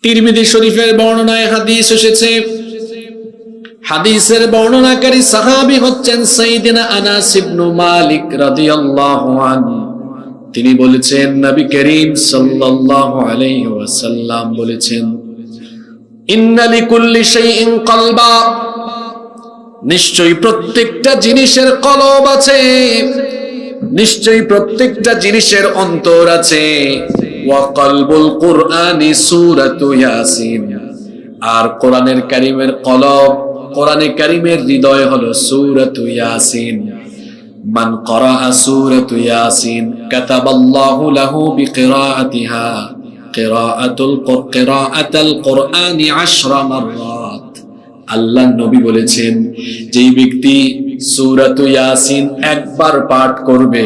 তিরমিজি শরীফের বর্ণনায় হাদিস এসেছে, হাদিসের বর্ণনাকারী সাহাবী হচ্ছেন সাইয়্যিদিনা আনাস ইবনে মালিক রাদিয়াল্লাহু আনহু। তিনি বলেছেন, নবী করিম সাল্লাল্লাহু আলাইহি ওয়াসাল্লাম বলেছেন, ইন্না লিকুল্লি শাইইন কলবা, নিশ্চয়ই প্রত্যেকটা জিনিসের কলব আছে, নিশ্চয়ই প্রত্যেকটা জিনিসের অন্তর আছে। ওয়া কলবুল কুরআনি সূরাতু ইয়াসিন, আর কোরআনের কারীমের কলব, কোরআনে কারীমের হৃদয় হলো সূরাতু ইয়াসিন। মান ক্বারাআ সূরাতু ইয়াসিন কাতাবাল্লাহু লাহু বিকিরাআতিহা কিরাআতাল কুরআনি 10 মাররাত। আল্লাহর নবী বলেছেন, যেই ব্যক্তি সূরাতু ইয়াসিন একবার পাঠ করবে,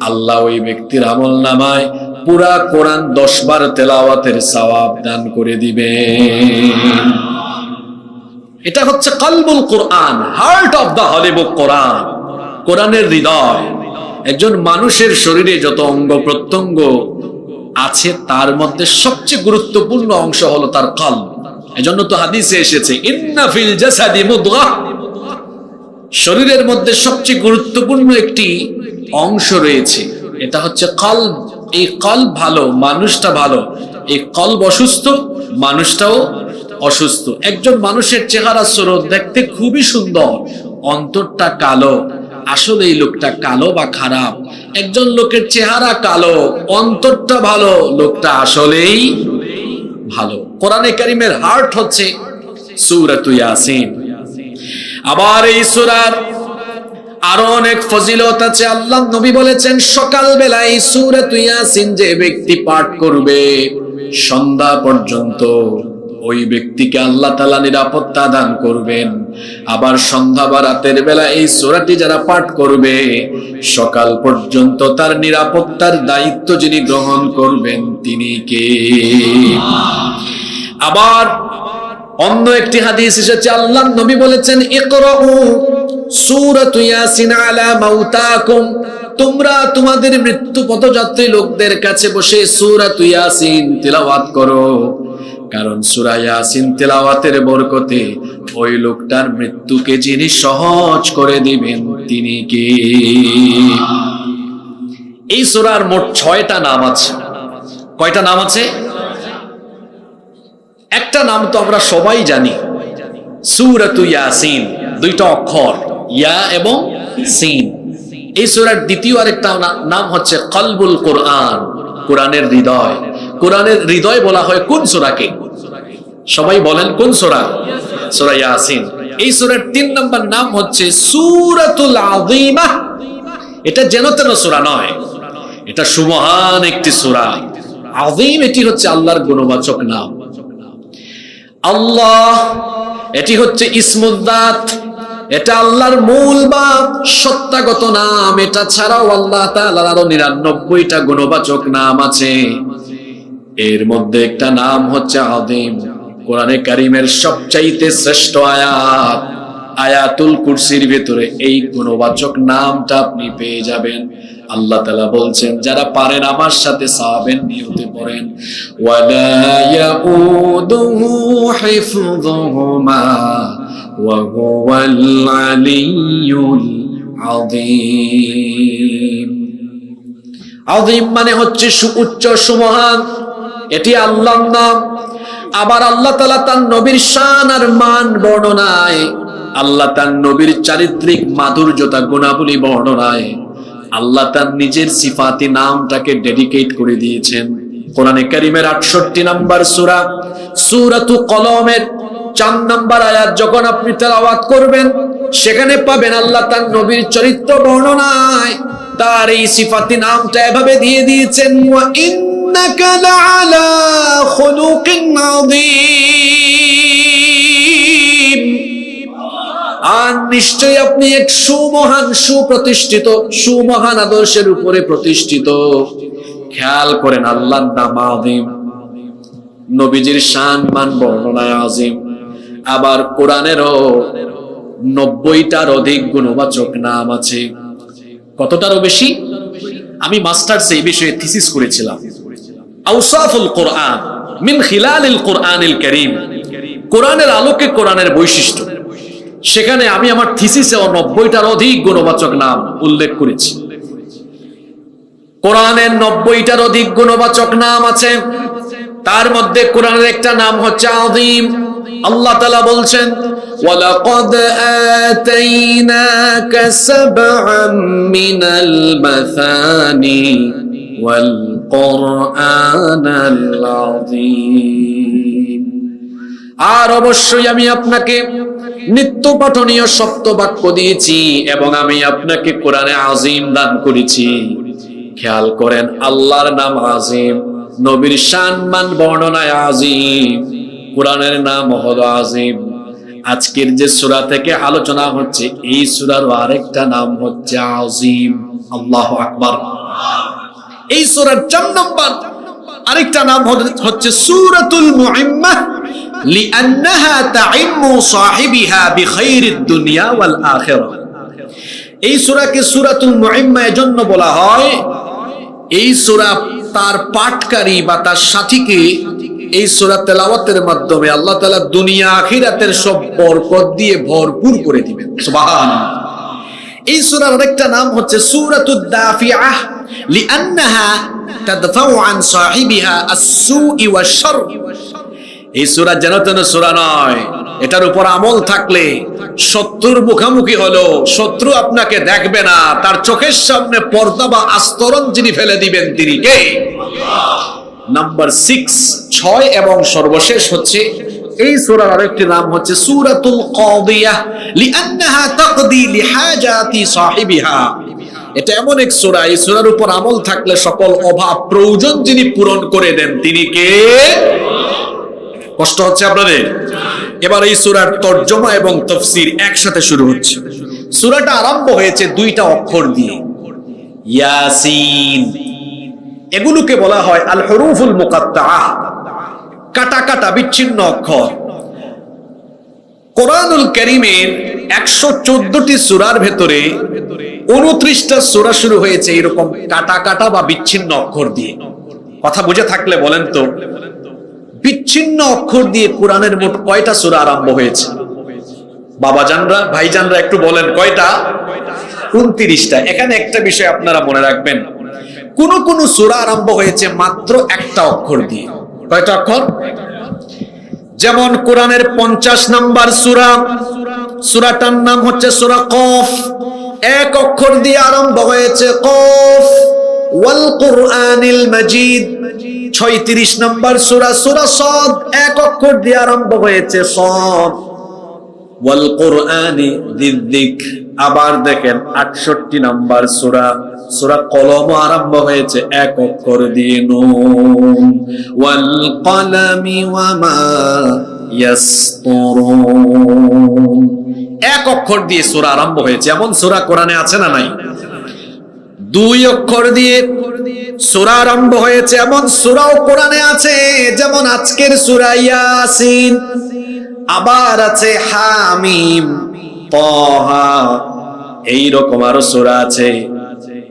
আল্লাহ ওই ব্যক্তির আমলনামায় পুরা কোরআন 10 বার তেলাওয়াতের সওয়াব দান করে দিবেন। এটা হচ্ছে কলবুল কোরআন, হার্ট অফ দা হোলি বুক কোরআন, কোরআনের হৃদয়। একজন মানুষের শরীরে যত অঙ্গ প্রত্যঙ্গ আছে তার মধ্যে সবচেয়ে গুরুত্বপূর্ণ অংশ হলো তার কলব। এজন্য তো হাদিসে এসেছে, ইন্না ফিল জাসাদি মুদগাহ, শরীরের মধ্যে সবচেয়ে গুরুত্বপূর্ণ একটি অংশ রয়েছে, এটা হচ্ছে কলব। এই কলব ভালো, মানুষটা ভালো। এই কলব অসুস্থ, মানুষটাও অসুস্থ। একজন মানুষের চেহারা সুরত দেখতে খুবই সুন্দর, অন্তরটা কালো, আসলে এই লোকটা কালো বা খারাপ। একজন লোকের চেহারা কালো, অন্তরটা ভালো, লোকটা আসলেই ভালো। কোরআনে কারীমের হার্ট হচ্ছে সূরাতু ইয়াসিন। আবার এই সূরার আরো অনেক ফজিলত আছে। আল্লাহর নবী বলেছেন, সকাল বেলায় সূরাতু ইয়াসিন যে ব্যক্তি পাঠ করবে, সন্ধ্যা পর্যন্ত ওই ব্যক্তিকে আল্লাহ তাআলা নিরাপত্তা দান করবেন। আবার সন্ধ্যা বা রাতের বেলা এই সূরাটি যারা পাঠ করবে, সকাল পর্যন্ত তার নিরাপত্তার দায়িত্ব যিনি গ্রহণ করবেন তিনি কে? আবার অন্য একটি হাদিস এসেছে, আল্লাহর নবী বলেছেন, ইকরাউ সূরাতু ইয়াসিন আলা মাউতাকুম, তোমরা তোমাদের মৃত্যু পথযাত্রী লোকদের কাছে বসে সূরাতু ইয়াসিন তিলাওয়াত করো, কারণ সূরা ইয়াসিন তিলাওয়াতের বরকতে ওই লোকটার মৃত্যুকে যিনি সহজ করে দিবেন তিনি কে? এই সূরার মোট 6টা নাম আছে। কয়টা নাম আছে? একটা নাম তো আমরা সবাই জানি, সূরাতু ইয়াসিন, 2টা অক্ষর, ইয়া এবং সিন। এই সূরার দ্বিতীয় আরেকটা নাম হচ্ছে কলবুল কোরআন, কোরআনের হৃদয়। কোরআনের হৃদয় বলা হয় কোন সূরাকে? সবাই বলেন কোন সূরা? সূরা ইয়াসিন। এই সূরার 3 নম্বর নাম হচ্ছে সূরাতুল আযীমা। এটা যেন তেন সূরা নয়, এটা সুমহান একটি সূরা। আযীম এটি হচ্ছে আল্লাহর গুণবাচক নাম। আল্লাহ এটি হচ্ছে ইসমুদ্দাত, এটা আল্লাহর মূল বা সত্তাগত নাম। এটা ছাড়াও আল্লাহ তাআলার আরো 99টা গুণবাচক নাম আছে। এর মধ্যে একটা নাম হচ্ছে আযীম। কোরআনে কারীমের সবচাইতে শ্রেষ্ঠ আয়াত আয়াতুল কুরসির ভিতরে এই গুণবাচক নামটা আপনি পেয়ে যাবেন। আল্লাহ তাআলা বলছেন, যারা পারেন আমার সাথে সাহাবের নিয়তে পড়েন, ওয়ালা ইয়াউদুহু হিফযুহুমা ওয়া হুয়াল আলিয়্যুল আযীম। আযীম মানে হচ্ছে সুউচ্চ, সুমহান, এটি আল্লাহর নাম। আবার আল্লাহ তাআলা তার নবীর শান আর মান বর্ণনায়, আল্লাহ তার নবীর চারিত্রিক মাধুর্যতা গুণাবলী বর্ণনায় আল্লাহ তার নিজের সিফাতি নামটাকে ডেডিকেট করে দিয়েছেন। কোরআনে কারীমের 68 নম্বর সূরা সূরাতু কলমের 4 নম্বর আয়াত যখন আপনি তেলাওয়াত করবেন, সেখানে পাবেন আল্লাহ তার নবীর চরিত্র বর্ণনায় তার এই সিফাতি নামটা এভাবে দিয়ে দিয়েছেন, ওয়া ইন্নাকা লাআলা খুলুকিন আযীম, আর নিশ্চয়ই আপনি এক সুমহান, সুপ্রতিষ্ঠিত, সুমহান আদর্শের উপরে প্রতিষ্ঠিত। খেয়াল করেন, আল্লাহর নাম আযীম, নবীজির শান মান বর্ণনায় আযীম। আবার কোরআনেরও 90টার অধিক গুণবাচক নাম আছে। কতটারও বেশি? আমি মাস্টার্স এই বিষয়ে থিসিস করেছিলাম। আওসাফুল কোরআন, মিন খিলালিল কুরআনিল কারীম, কোরআনের আলোকে কোরআনের বৈশিষ্ট্য। সেখানে আমি আমার থিসিসেও 90টার অধিক গুণবাচক নাম উল্লেখ করেছি। কোরআনের 90টার অধিক গুণবাচক নাম আছে, তার মধ্যে কোরআনের একটা নাম হচ্ছে আযীম। আল্লাহ তাআলা বলছেন, ওয়ালাকাদ আতাইনাকা সাবআম মিনাল মাসানি ওয়াল কুরআনাল আযীম। আর অবশ্যই আমি আপনাকে নিত্য পঠনীয় সপ্ত বাক্য দিয়েছি এবং আমি আপনাকে কোরআনে আযীম দান করেছি। খেয়াল করেন, আল্লাহর নাম আযীম, নবীর সম্মান বর্ণনায় আযীম, কোরআনের নাম হলো আযীম। আজকের যে সূরা থেকে আলোচনা হচ্ছে, এই সূরার আরেকটা নাম হচ্ছে আযীম। আল্লাহু আকবার। এই সূরার 4 নম্বর আরেকটা নাম হচ্ছে সূরাতুল মুইম্মাহ, লিআন্নাহা তাইম্মু সাহিবিহা বিখাইরিদ দুনিয়া ওয়াল আখিরাহ। এই সূরাকে সূরাতুল মুইম্মাহ এজন্য বলা হয়, এই সূরা তার পাঠকারী বা তার সাথীকে এই সূরা তেলাওয়াতের মাধ্যমে আল্লাহ তাআলা দুনিয়া আখিরাতের সব বরকত দিয়ে ভরপুর করে দিবেন। সুবহানাল্লাহ। এই সূরার আরেকটা নাম হচ্ছে সূরাতুদ দাফিআহ, লিআন্নাহা তাদফাউ আন সাহিবিহা আস-সুই ওয়াশ-শার। এই সূরা যেন তেন সূরা নয়, এটার উপর আমল থাকলে শত্রুর মুখোমুখি হলো শত্রু আপনাকে দেখবে না, তার চোখের সামনে পর্দা বা আস্তরণ যিনি ফেলে দিবেন তিনি কে? নাম্বার 6 এবং সর্বশেষ হচ্ছে এই সূরার আরেকটি নাম হচ্ছে সূরাতুল কাদিয়াহ, লিআন্নাহা তাকদি লিহাজাতি সাহিবিহা। এটা এমন এক সূরা, এই সূরার উপর আমল থাকলে সকল অভাব প্রয়োজন যিনি পূরণ করে দেন তিনি কে? কষ্ট হচ্ছে আপনাদের? এবার এই সূরার তরজমা এবং তাফসীর একসাথে শুরু হচ্ছে। সূরাটা আরম্ভ হয়েছে 2টা অক্ষর দিয়ে, ইয়াসিন। এগুলোকে বলা হয় আল হুরুফুল মুকাত্তাআহ, কাটা কাটা বিচ্ছিন্ন অক্ষর। কোরআনুল কারীমের 114টি সূরার ভেতরে 29টা সূরা শুরু হয়েছে এরকম কাটা কাটা বা বিচ্ছিন্ন অক্ষর দিয়ে। কথা বুঝে থাকলে বলেন তো, বিচ্ছিন্ন অক্ষর দিয়ে কোরআনের মোট কয়টা সূরা আরম্ভ হয়েছে? বাবাজানরা, ভাইজানরা একটু বলেন কয়টা? 29টা। এখানে একটা বিষয় আপনারা মনে রাখবেন, কোন কোন সূরা আরম্ভ হয়েছে মাত্র একটা অক্ষর দিয়ে। কয়টা অক্ষর? যেমন কোরআনের 50 নম্বর সূরা, সূরাটার নাম হচ্ছে সূরা কফ, এক অক্ষর দিয়ে আরম্ভ হয়েছে কফ। ওয়াল কুরআনিল মাজিদ 36 নম্বর সূরা, সূরা সাদ, এক অক্ষর দিয়ে আরম্ভ হয়েছে সাদ। ওয়াল কুরআনি যিযিকর, আবার দেখেন 68 নম্বর সূরা, সূরা কলম আরম্ভ হয়েছে এক অক্ষর দিয়ে নুন। ওয়াল কলামি ওয়া মা ইয়াসতুরুন, এক অক্ষর দিয়ে সূরা আরম্ভ হয়েছে। এমন সূরা কোরআনে আছে না নাই? 2 অক্ষর দিয়ে সূরা আরম্ভ হয়েছে এমন সূরাও কোরআনে আছে, যেমন আজকের সূরা ইয়াসিন। আবার আছে হামিম, তাহা, এই রকম আরো সূরা আছে।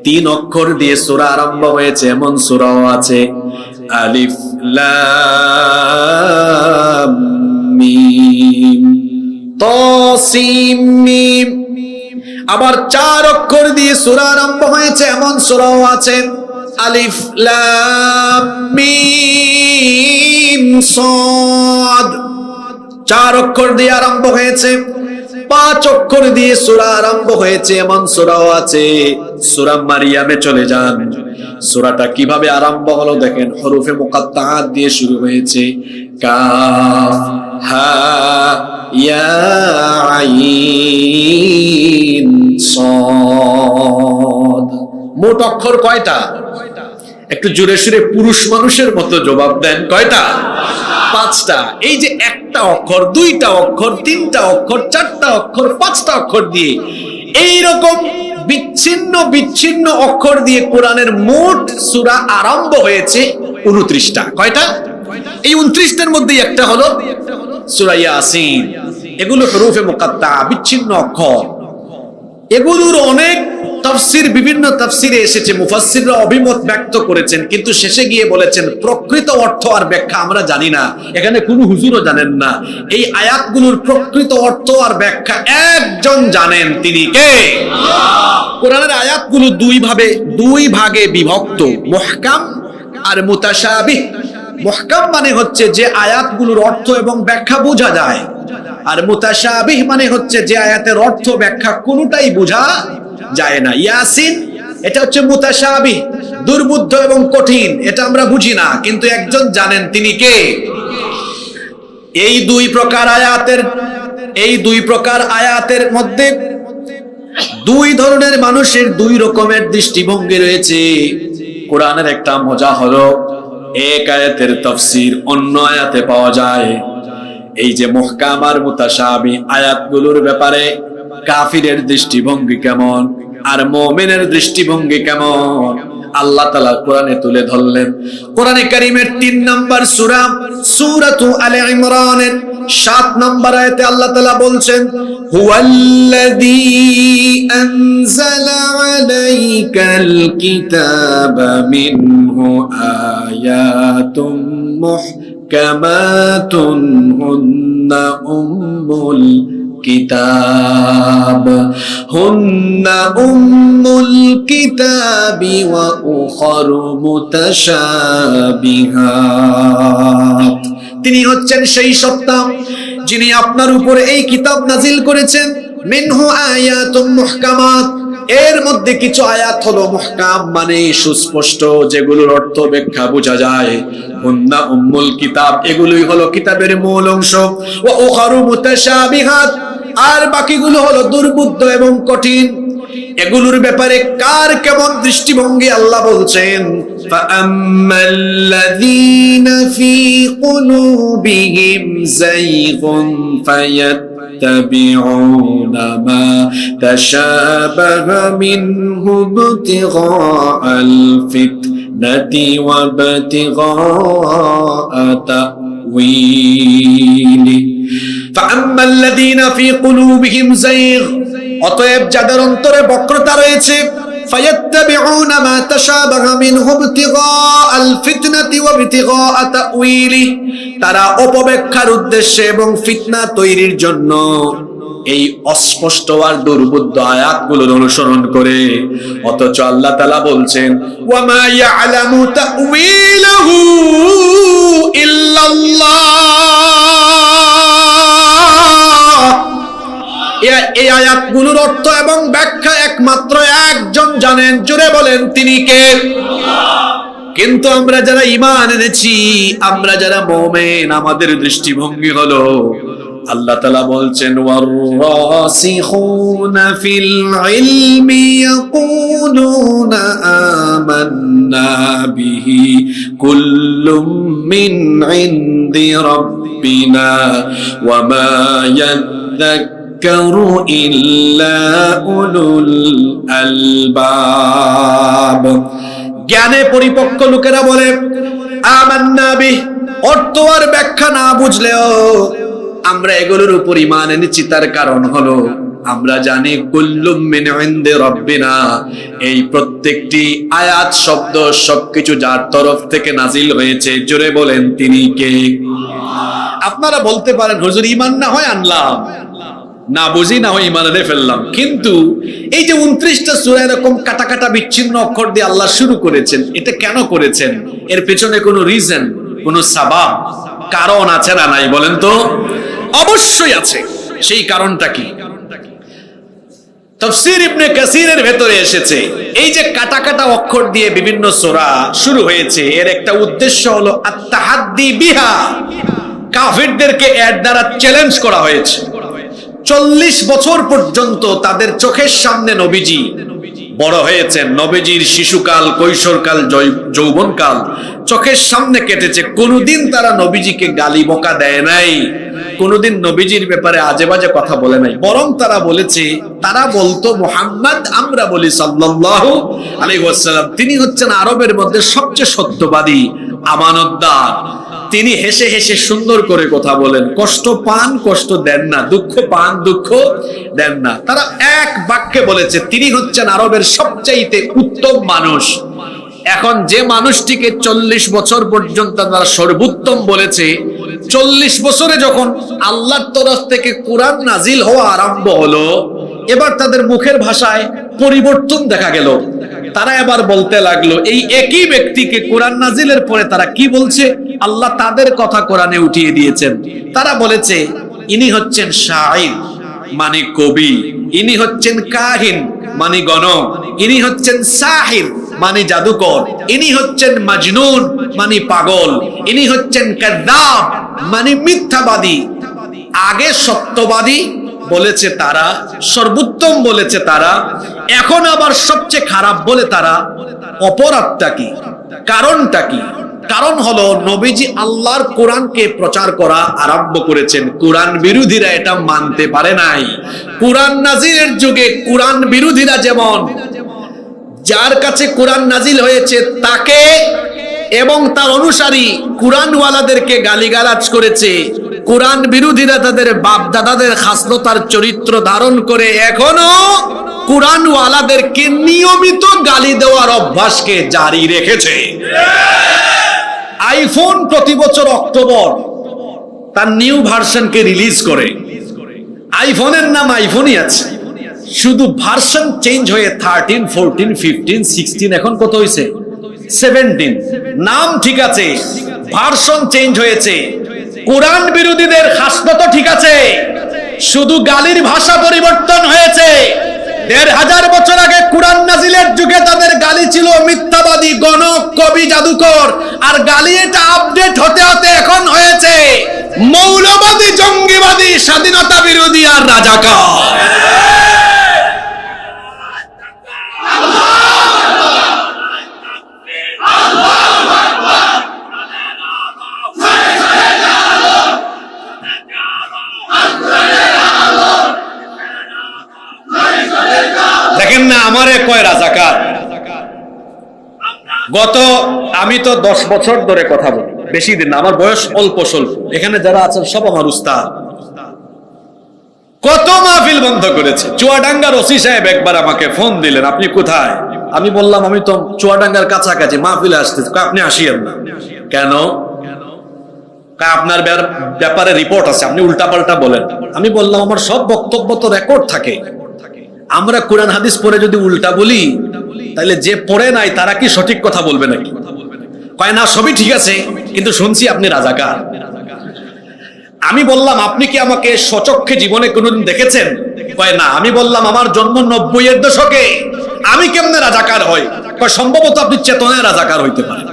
3 অক্ষর দিয়ে সূরা আরম্ভ হয়েছে এমন সূরাও আছে, আলিফ লাম মিম, তাসিম মিম। আবার 4 অক্ষর দিয়ে সূরা আরম্ভ হয়েছে এমন সূরাও আছে, আলিফ লাম মিম সাদ। 4 অক্ষর দিয়ে আরম্ভ হয়েছে। 5 অক্ষর দিয়ে সূরা আরম্ভ হয়েছে এমন সূরাও আছে। সূরা মারিয়ামে চলে যান, সূরাটা কিভাবে আরম্ভ হলো দেখেন, হরফে মুকাত্তাআত দিয়ে শুরু হয়েছে, কাফ হা ইয়া আইন সাদ। মোট অক্ষর কয়টা? একটু জোরে সুরে পুরুষ মানুষের মতো জবাব দেন, কয়টা? 5টা। এই যে একটা অক্ষর, 2টা অক্ষর, 3টা অক্ষর, 4টা অক্ষর, 5টা অক্ষর দিয়ে এইরকম বিচ্ছিন্ন বিচ্ছিন্ন অক্ষর দিয়ে কোরআনের মোট সূরা আরম্ভ হয়েছে 29টা। কয়টা? এই 29টার মধ্যে একটা হলো সূরা ইয়াসিন। এগুলো হুরুফে মুকাত্তা, বিচ্ছিন্ন অক্ষর। এগুলোর অনেক তাফসীর বিভিন্ন তাফসীরে এসেছে, মুফাসসিররা অভিমত ব্যক্ত করেছেন, কিন্তু শেষে গিয়ে বলেছেন প্রকৃত অর্থ আর ব্যাখ্যা আমরা জানি না, এখানে কোনো হুজুরও জানেন না। এই আয়াতগুলোর প্রকৃত অর্থ আর ব্যাখ্যা একজন জানেন, তিনি কে? কোরআনের আয়াতগুলো দুই ভাগে বিভক্ত, মুহকাম আর মুতাশাবিহ। মুহকাম মানে হচ্ছে যে আয়াতগুলোর অর্থ এবং ব্যাখ্যা বোঝা যায়, আর মুতাশাবিহ মানে হচ্ছে যে আয়াতের অর্থ ব্যাখ্যা কোনোটাই বোঝা যায় না। ইয়াসিন এটা হচ্ছে মুতাশাবিহ, দুর্বোধ্য এবং কঠিন, এটা আমরা বুঝি না, কিন্তু একজন জানেন, তিনি কে? এই দুই প্রকার আয়াতের মধ্যে দুই ধরনের মানুষের দুই রকমের দৃষ্টিভঙ্গি রয়েছে। কোরআনের একটা মজা হলো, এক আয়াতের তাফসীর অন্য আয়াতে পাওয়া যায়। এই যে মুহকাম আর মুতাশাবিহ আয়াতগুলোর ব্যাপারে কাফিরের দৃষ্টিভঙ্গি কেমন আর মুমিনের দৃষ্টিভঙ্গি কেমন, আল্লাহ তাআলা কোরআনে তুলে ধরলেন। কোরআনে কারীমের 3 নম্বর সূরা সূরাতু আলে ইমরানের 7 নম্বর আয়াতে আল্লাহ তাআলা বলছেন, হুয়াল্লাযী আনজালা আলাইকাল কিতাবা মিনহু আয়াতুম মুহকামাতুন হুন্না উম্মুল কিতাব ওয়া উখারু মুতাশাবিহাত। তিনি হচ্ছেন সেই সত্তা যিনি আপনার উপরে এই কিতাব নাজিল করেছেন। মিনহু আয়াতুম মুহকামাত, এর মধ্যে কিছু আয়াত হলো মুহকাম মানে সুস্পষ্ট, যেগুলোর অর্থ ব্যাখ্যা বোঝা যায়। হুন্না উম্মুল কিতাব, এগুলোই হলো কিতাবের মূল অংশ। ওয়া উখারু মুতাশাবিহাত, আর বাকিগুলো হলো দুর্বোধ্য এবং কঠিন। এগুলোর ব্যাপারে কার কেমন দৃষ্টিভঙ্গি আল্লাহ বলছেন, ফাআম্মাল্লাযীনা ফী কুলুবিহিম যায়গুন ফায়াত্তাবিউনা মা তাশাবাহা মিনহু ইবতিগাআল ফিতনাতি ওয়া ইবতিগাআ তা'ওয়ীলি। ফাআম্মাল্লাযীনা ফী কুলুবিহিম যায়গ, অতএব যাদের অন্তরে বক্রতা রয়েছে, ফায়াত্তাবিউনা মা তাশাবাহা মিনহু ইবতিগাআল ফিতনাতি ওয়া ইবতিগাআ তা'ওয়ীলি, তারা অপব্যাখ্যার উদ্দেশ্যে এবং ফিতনা তৈরির জন্য এই অস্পষ্ট আর দুর্বোধ্য আয়াতগুলোর অনুসরণ করে। অথচ আল্লাহ তাআলা বলছেন, ওয়া মা ইয়ালামু তা'ওয়ীলাহু ইল্লাল্লাহ, এই আয়াতগুলোর অর্থ এবং ব্যাখ্যা একমাত্র একজন জানেন, জোরে বলেন, তিনি কে? কিন্তু আমরা যারা ঈমান এনেছি, আমরা যারা মুমিন, আমাদের দৃষ্টিভঙ্গি হলো, আল্লাহ তাআলা বলছেন, ওয়ার-রাসিখুনা ফিল ইলমি ইয়াকুলুনা আমান্না বিহি কুল্লুম মিন ইনদি রাব্বিনা ওয়া মা ইয়াযাক্কারু ইল্লা উলুল আলবাব। জ্ঞানে পরিপক্ক লোকেরা বলে আমান্না বিহি, অর্থ আর ব্যাখ্যা না বুঝলেও আমরা এগুলোর উপর ঈমান এনেছি। তার কারণ হলো আমরা জানি কুল্লুম মিন ইনদি রাব্বিনা, এই প্রত্যেকটি আয়াত শব্দ সবকিছু যার তরফ থেকে নাজিল হয়েছে। জোরে বলেন, তিনি কে? আপনারা বলতে পারেন, হুজুর ঈমান না হয় আনলাম, না বুঝি না হয় ঈমান এনে ফেললাম, কিন্তু এই যে 29টা সূরা এরকম কাটা কাটা বিচ্ছিন্ন অক্ষর দিয়ে আল্লাহ শুরু করেছেন, এটা কেন করেছেন? এর পেছনে কোনো রিজন, কোনো সাবাব, কারণ আছে না নাই বলেন তো? অবশ্যই আছে। সেই কারণটা কি? তাফসীর ইবনে কাসিরের ভেতরে এসেছে, এই যে কাটা কাটা অক্ষর দিয়ে বিভিন্ন সূরা শুরু হয়েছে, এর একটা উদ্দেশ্য হলো আত-তাহাদ্দি বিহা, কাফিরদেরকে এর দ্বারা চ্যালেঞ্জ করা হয়েছে। 40 বছর পর্যন্ত তাদের চোখের সামনে নবীজি বড় হয়েছেন, নবীজির শিশুকাল, কৈশোরকাল, যৌবনকাল চোখের সামনে কেটেছে। কোনোদিন তারা নবীজিকে গালি বকা দেয় নাই, কোনোদিন নবীজির ব্যাপারে আজে বাজে কথা বলে নাই, বরং তারা বলেছে, তারা বলতো মুহাম্মদ, আমরা বলি সাল্লাল্লাহু আলাইহি ওয়াসাল্লাম, তিনি হচ্ছেন আরবের মধ্যে সবচেয়ে সত্যবাদী, আমানতদার। তিনি হেসে হেসে সুন্দর করে কথা বলেন, কষ্ট পান কষ্ট দেন না, দুঃখ পান দুঃখ দেন না। তারা এক বাক্যে বলেছে তিনি হচ্ছেন আরবের সবচাইতে উত্তম মানুষ। এখন যে মানুষটিকে 40 বছর পর্যন্ত তারা সর্বোত্তম বলেছে, 40 বছরে যখন আল্লাহর তরফ থেকে কোরআন নাজিল হওয়া আরম্ভ হলো, এবার তাদের মুখের ভাষায় পরিবর্তন দেখা গেল। তারা এবার বলতে লাগলো, এই একই ব্যক্তিকে কোরআন নাজিলের পরে তারা কি বলছে, আল্লাহ তাদের কথা কোরআনে উঠিয়ে দিয়েছেন। তারা বলেছে ইনি হচ্ছেন শাইর মানে কবি, ইনি হচ্ছেন কাহিন মানে গণক, ইনি হচ্ছেন সাহির মানে জাদুকর, ইনি হচ্ছেন মাজনুন মানে পাগল, ইনি হচ্ছেন কাযযাব মানে মিথ্যাবাদী। আগে সত্যবাদী বলেছে তারা, সর্বোত্তম বলেছে তারা, এখন আবার সবচেয়ে খারাপ বলে তারা। অপরাধটা কি, কারণটা কি? কারণ হলো নবীজি আল্লাহর কোরআনকে প্রচার করা আরম্ভ করেছেন, কোরআন বিরোধীরা এটা মানতে পারে নাই। কোরআন নাজিলের যুগে কোরআন বিরোধীরা যেমন যার কাছে কোরআন নাজিল হয়েছে তাকে এবং তার অনুসারী কোরআনওয়ালাদেরকে গালিগালাজ করেছে, কোরআন বিরোধীরা তাদের বাপ দাদাদের খাসলতার চরিত্র ধারণ করে এখনো কোরআনওয়ালাদেরকে নিয়মিত গালি দেওয়ার অভ্যাসকে জারি রেখেছে। আইফোন প্রতি বছর অক্টোবর তার নিউ ভার্সনকে রিলিজ করে। আইফোনের নাম আইফোনই আছে, শুধু ভার্সন চেঞ্জ হয়ে 13, 14, 15, 16 এখন কত হয়েছে 17। নাম ঠিক আছে, ভার্সন চেঞ্জ হয়েছে। কোরআন বিরোধীদের খাসলত ঠিক আছে, শুধু গালির ভাষা পরিবর্তন হয়েছে। 1500 বছর আগে কোরআন নাজিলের যুগে তাদের গালি ছিল মিথ্যাবাদী, গণক, কবি, জাদুকর। আর গালি এটা আপডেট হতে হতে এখন হয়েছে মৌলবাদী, জঙ্গিবাদী, স্বাধীনতা বিরোধী আর রাজাকার। দেখেন না আমারে কয় রাজাকার। আমি তো 10 বছর ধরে কথা বলি, বেশি দিন না, আমার বয়স অল্প স্বল্প। এখানে যারা আছেন সব আমার উস্তাদ। কত মাহফিল বন্ধ করেছে। চুয়াডাঙ্গার ওসি সাহেব একবার আমাকে ফোন দিলেন, আপনি কোথায়? আমি বললাম আমি তো চুয়াডাঙ্গার কাছাকাছি, মাহফিলে আসতেছি। আপনি আসিয়েন না কেন? আপনার ব্যাপারে রিপোর্ট আছে, আপনি উল্টাপাল্টা বলেন। আমি বললাম আমার সব বক্তব্য তো রেকর্ড থাকে, আমরা কোরআন হাদিস পড়ে যদি উল্টা বলি তাহলে যে পড়ে নাই তারা কি সঠিক কথা বলবে নাকি? কয় না সবই ঠিক আছে, কিন্তু শুনছি আপনি রাজাকার। আমি বললাম আপনি কি আমাকে সচক্ষে জীবনে কোনোদিন দেখেছেন? কয় না। আমি বললাম আমার জন্ম 90-এর দশকে, আমি কেমনে রাজাকার হই? কয় সম্ভবত আপনি চেতনায় রাজাকার হইতে পারেন।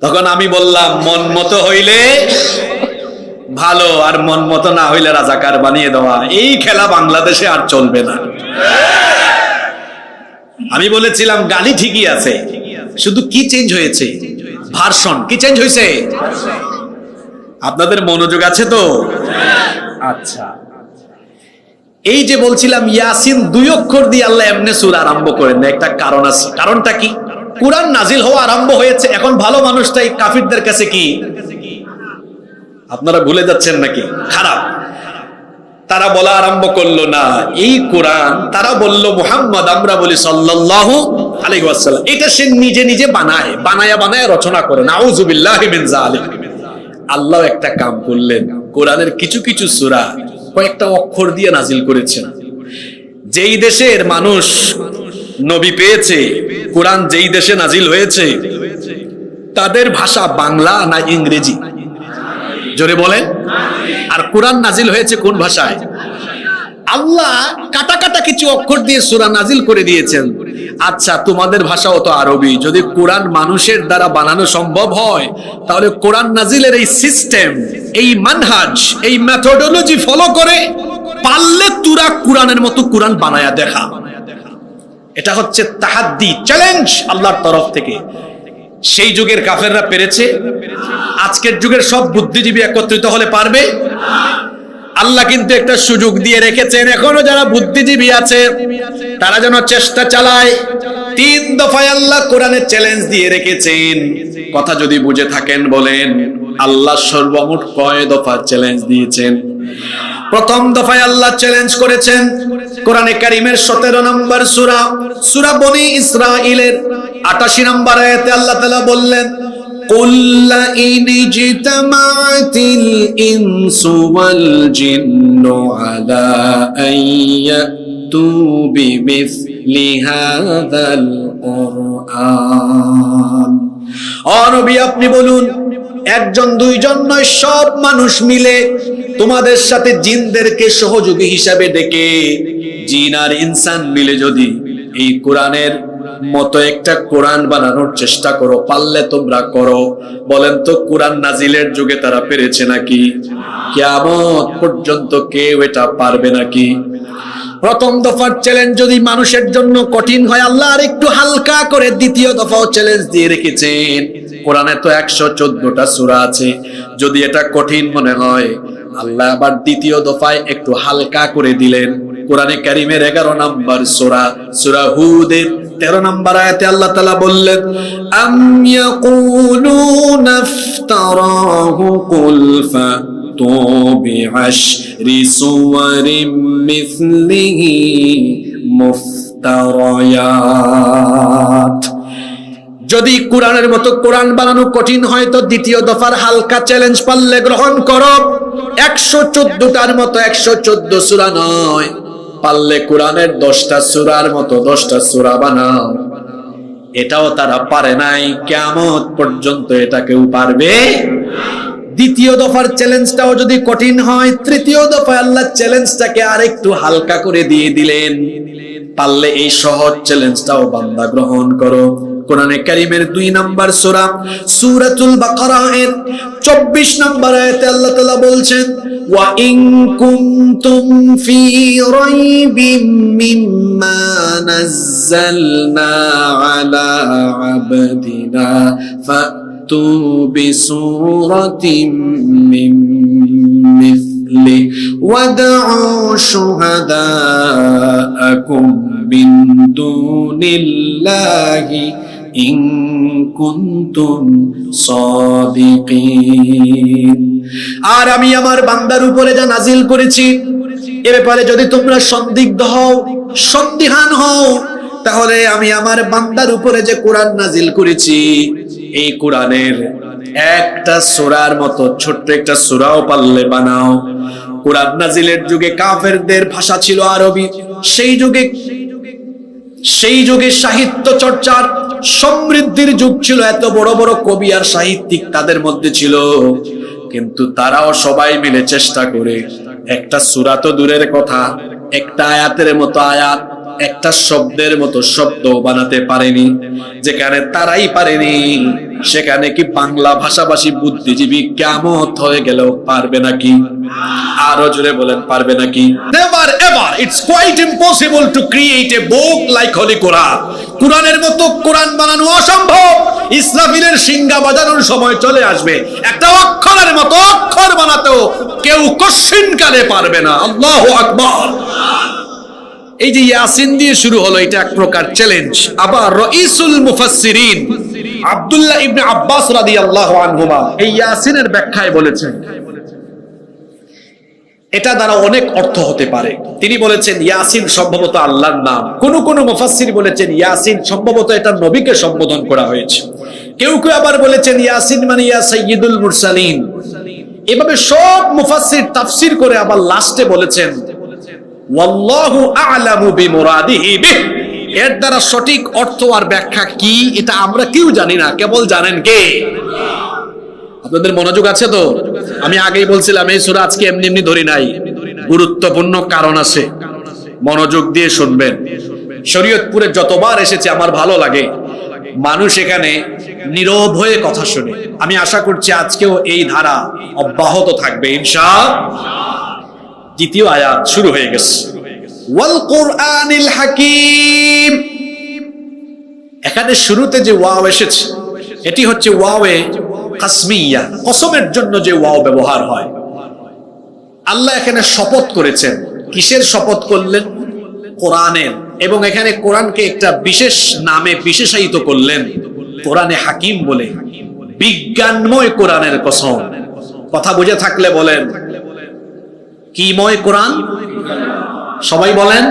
তখন আমি বললাম মন মতো হইলে ভালো, আর মন মতো না হইলে রাজাকার বানিয়ে দেওয়া। এই খেলা বাংলাদেশে আর চলবে না। আমি বলেছিলাম গালি ঠিকই আছে, শুধু কি চেঞ্জ হয়েছে? ভার্সন। কি চেঞ্জ হয়েছে? আপনাদের মনোযোগ আছে তো? আচ্ছা, এই যে বলছিলাম ইয়াসিন 2 অক্ষর দিয়ে আল্লাহ এমনি সূরা আরম্ভ করেন না, একটা কারণ আছে। কারণটা কি? কোরআন নাজিল হওয়া আরম্ভ হয়েছে, এখন ভালো মানুষটাই কাফিরদের কাছে কি আপনারা ভুলে যাচ্ছেন নাকি? খারাপ। তারা বলা আরম্ভ করলো না এই কোরআন, তারা বলল মুহাম্মদ, আমরা বলি সাল্লাল্লাহু আলাইহি ওয়াসাল্লাম। এটা সে নিজে নিজে বানায়া রচনা করে। নাউযুবিল্লাহি মিন যালিক। আল্লাহ একটা কাম করলেন, কোরআনের কিছু কিছু সূরা কয়েকটা অক্ষর দিয়ে নাজিল করেছেন। যেই দেশের মানুষ নবী পেয়েছে, কোরআন যেই দেশে নাজিল হয়েছে, তাদের ভাষা বাংলা না ইংরেজি? জোরে বলেন। আর কোরআন নাজিল হয়েছে কোন ভাষায়? আল্লাহ কাটা কাটা কিছু অক্ষর দিয়ে সূরা নাজিল করে দিয়েছেন। আচ্ছা, তোমাদের ভাষাও তো আরবি। যদি কোরআন মানুষের দ্বারা বানানো সম্ভব হয়, তাহলে কোরআন নাজিলের এই সিস্টেম, এই মানহাজ, এই মেথোডোলজি ফলো করে পারলে তোরা কোরআনের মতো কোরআন বানায়া দেখা। এটা হচ্ছে তাহাদ্দি, চ্যালেঞ্জ আল্লাহর তরফ থেকে। সেই যুগের কাফেররা পেরেছে, আজকের যুগের সব বুদ্ধিজীবী একত্রিত হলে পারবে? আল্লাহ কিন্তু একটা সুযোগ দিয়ে রেখেছেন, এখনো যারা বুদ্ধিজীবী আছে তারা যেন চেষ্টা চালায়। 3 দফায় আল্লাহ কোরআনে চ্যালেঞ্জ দিয়ে রেখেছেন। কথা যদি বুঝে থাকেন বলেন, আল্লাহ সর্বমোট কয় দফা চ্যালেঞ্জ দিয়েছেন? প্রথম দফায় আল্লাহ চ্যালেঞ্জ করেছেন কোরআনে কারীমের 17 নম্বর সূরা, সূরা বনি ইসরাঈলের 88 নম্বর আয়াতে আল্লাহ তাআলা বললেন, قُلْ لَئِنِ اجْتَمَعَتِ الْإِنسُ وَالْجِنُّ عَلَىٰ أَن يَأْتُوا بِمِثْلِ هَٰذَا الْقُرْآنِ। ও নবী আপনি বলুন, একজন দুইজন নয়, সব মানুষ মিলে তোমাদের সাথে জিনদেরকে সহযোগী হিসাবে ডেকে, জিন আর ইনসান মিলে যদি এই কোরআনের মতো একটা কোরআন বানানোর চেষ্টা করো, পারলে তোমরা করো। বলেন তো কোরআন নাজিলের যুগে তারা পেরেছে নাকি? কিয়ামত পর্যন্ত কেউ এটা পারবে নাকি? প্রথম দফার চ্যালেঞ্জ যদি মানুষের জন্য কঠিন হয়, আল্লাহ আর একটু হালকা করে দ্বিতীয় দফাও চ্যালেঞ্জ দিয়ে রেখেছেন। কোরআনে তো 114টা সূরা আছে, যদি এটা কঠিন মনে হয় আল্লাহ আবার দ্বিতীয় দফায় একটু হালকা করে দিলেন। কোরআনে কারীমের 11 নম্বর সূরা, সূরা হুদের 13 নম্বর আয়াতে আল্লাহ তাআলা বললেন, আম ইয়াকুলুনা ইফতারাহু কুল ফাতু বিআশরি সুওয়ারিম মিসলিহি মুফতারায়াত। যদি কোরআনের মতো কোরআন বানানো কঠিন হয় তো দ্বিতীয় দফার হালকা চ্যালেঞ্জ পারলে গ্রহণ করো। 114টার মতো 114 সূরা নয়, পারলে কোরআনের 10টা সূরার মতো 10টা সূরা বানাও। এটাও তারা পারে নাই, কিয়ামত পর্যন্ত এটা কেউ পারবে। দ্বিতীয় দফার চ্যালেঞ্জটাও যদি কঠিন হয়, তৃতীয় দফায় আল্লাহ চ্যালেঞ্জটাকে আরেকটু হালকা করে দিয়ে দিলেন, পারলে এই সহজ চ্যালেঞ্জটাও বান্দা গ্রহণ করো। কোরআনে কারীমের 2 নম্বর সূরা, সূরাতুল বাকারা এর 24 নম্বর আয়াতে আল্লাহ তাআলা বলছেন, ওয়া ইন কুনতুম ফি রাইবিম মিম্মা নাযালনা আলা আবদিনা ফাতু বিসূরাতিম মিন মিসলি ওয়াদউ শুহাদাআকুম মিন দুনিল্লাহি ইন কুনতুম সাদিকিন। আর আমি আমার বান্দার উপরে যা নাজিল করেছি এ ব্যাপারে যদি তোমরা সন্দিগ্ধ হও, সন্দিহান হও, তাহলে আমি আমার বান্দার উপরে যে কোরআন নাজিল করেছি এই কোরআনের একটা সূরার মতো ছোট্ট একটা সূরাও পারলে বানাও। কোরআন নাজিলের যুগে কাফেরদের ভাষা ছিল আরবি। সেই যুগে সাহিত্য চর্চার সমৃদ্ধির যুগ ছিল, এত বড় বড় কবি আর সাহিত্যিক তাদের মধ্যে ছিল, কিন্তু তারাও সবাই মিলে চেষ্টা করে একটা সূরা তো দূরের কথা, একটা আয়াতের মতো আয়াত, একটা শব্দের মতো শব্দ বানাতে পারেনি। যেখানে তারাই পারেনি সেখানে কি বাংলা ভাষাভাষী বুদ্ধিজীবী কিয়ামত হয়ে গেলেও পারবে নাকি? আরো জোরে বলেন, পারবে নাকি? Never ever, it's quite impossible to create a book like holy Quran. কোরআনের মতো কোরআন বানানো অসম্ভব। ইসরাফিলের সিংহা বাজানোর সময় চলে আসবে, একটা অক্ষরের মতো অক্ষর বানাতেও কেউ কশিনকালে পারবে না। আল্লাহু আকবার। এই যে ইয়াসিন দিয়ে শুরু হলো, এটা এক প্রকার চ্যালেঞ্জ। আবার রাইসুল মুফাসসিরিন আব্দুল্লাহ ইবনে আব্বাস রাদিয়াল্লাহু আনহুমা এই ইয়াসিনের ব্যাখ্যায় বলেছেন, এটা দ্বারা অনেক অর্থ হতে পারে। তিনি বলেছেন ইয়াসিন সম্ভবত আল্লাহর নাম। কোন মুফাসসির বলেছেন ইয়াসিন সম্ভবত এটা নবীকে সম্বোধন করা হয়েছে। কেউ কেউ আবার বলেছেন ইয়াসিন মানে ইয়া সাইয়্যিদুল মুরসালিন। এভাবে সব মুফাসসির তাফসীর করে আবার লাস্টে বলেছেন ওয়াল্লাহু আ'লামু বিমুরাদিহি বিহ। এর দ্বারা সঠিক অর্থ আর ব্যাখ্যা কি এটা আমরা কেউ জানি না, কেবল জানেন কে? আপনাদের মনোযোগ আছে তো? আমি আগেই বলছিলাম এই সূরা আজকে এমনি এমনি ধরি নাই, গুরুত্বপূর্ণ কারণ আছে, মনোযোগ দিয়ে শুনবেন। শরীয়তপুরে যতবার এসেছে আমার ভালো লাগে, মানুষ এখানে নীরব হয়ে কথা শুনে। আমি আশা করছি আজকেও এই ধারা অব্যাহত থাকবে ইনশাআল্লাহ। দ্বিতীয় আয়াত শুরু হয়ে গেছে, ওয়াল কুরআনিল হাকিম। এখানে শুরুতে যে ওয়াও এসেছে এটি হচ্ছে ওয়াওয়ে কাসমিয়া, কসমের জন্য যে ওয়াও ব্যবহার হয়। আল্লাহ এখানে শপথ করেছেন। কিসের শপথ করলেন? কোরআনের। এবং এখানে কোরআনকে একটা বিশেষ নামে বিশেষায়িত করলেন, কোরআনে হাকিম বলে। বিজ্ঞানময় কোরআনের কসম। কথা বুঝে থাকলে বলেন, কিময় কোরআন? সবাই বলেন।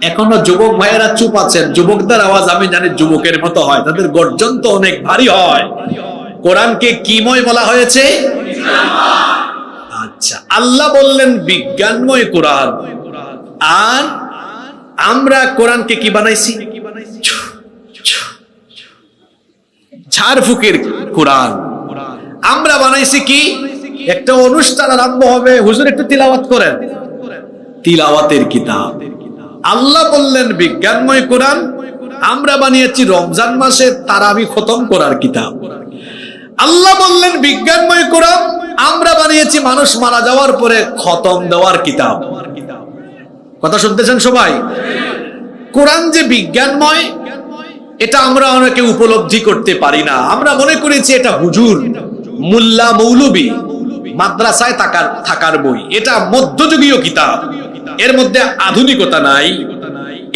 এখনো যুবক ভাইয়েরা চুপ আছেন। যুবকদের আওয়াজ আমি জানি যুবকের মতো হয়, তাদের গর্জন তো অনেক ভারী হয়। কোরআনকে কিময় বলা হয়েছে? আচ্ছা, আল্লাহ বললেন বিজ্ঞানময় কোরআন, আর আমরা কোরআনকে কি বানাইছি? ঝাড়ফুকের কোরআন। আমরা বানাইছি কি? একটা অনুষ্ঠান আরম্ভ হবে, হুজুর একটু তিলাওয়াত করেন, তিলাওয়াতের কিতাব। আল্লাহ বললেন বিজ্ঞানময় কোরআন, আমরা বানিয়েছি রমজান মাসে তারাবি খতম করার কিতাব। আল্লাহ বললেন বিজ্ঞানময় কোরআন, আমরা বানিয়েছি মানুষ মারা যাওয়ার পরে খতম দেওয়ার কিতাব। কথা শুনতেছেন সবাই? কোরআন যে বিজ্ঞানময়, এটা আমরা অনেকে উপলব্ধি করতে পারি না। আমরা মনে করেছি এটা হুজুর, মুল্লা, মৌলবী, মাদ্রাসায় থাকার বই। এটা মধ্যযুগীয় কিতাব, এর মধ্যে আধুনিকতা নাই,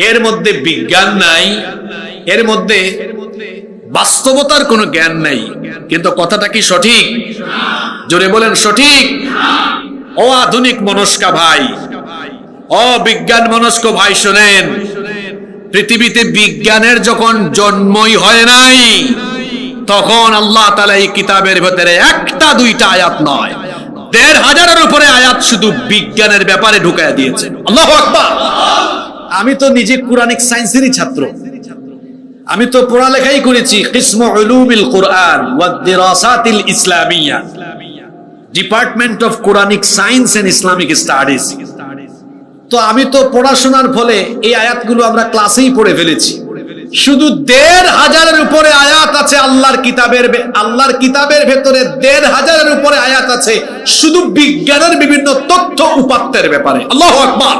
এর মধ্যে বিজ্ঞান নাই, এর মধ্যে বাস্তবতার কোনো জ্ঞান নাই। কিন্তু কথাটা কি সঠিক? জোরে বলেন সঠিক। ও আধুনিক মনস্কা ভাই, ও বিজ্ঞান মনস্ক ভাই, শোনেন, পৃথিবীতে বিজ্ঞানের যখন জন্মই হয় নাই, তখন আল্লাহ তাআলা এই কিতাবের ভেতরে একটা দুইটা আয়াত নয়, ১৫০০-এর উপরে আয়াত শুধু বিজ্ঞানের ব্যাপারে ঢুকাইয়া দিয়েছে। আল্লাহু আকবার। আমি তো নিজে কুরআনিক সায়েন্সেরই ছাত্র, আমি তো পড়ালেখাই করেছি কিসমু উলুমিল কুরআন ওয়া দিরাসাতিল ইসলামিয়া, department of Quranic science and Islamic studies. তো আমি তো পড়াশোনার ফলে এই আয়াতগুলো আমরা ক্লাসেই পড়ে ফেলেছি। শুধু ১৫০০-এর উপরে আয়াত আছে আল্লাহর কিতাবের, আল্লাহর কিতাবের ভেতরে ১৫০০-এর উপরে আয়াত আছে শুধু বিজ্ঞানের বিভিন্ন তথ্য উপাত্তের ব্যাপারে। আল্লাহু আকবার।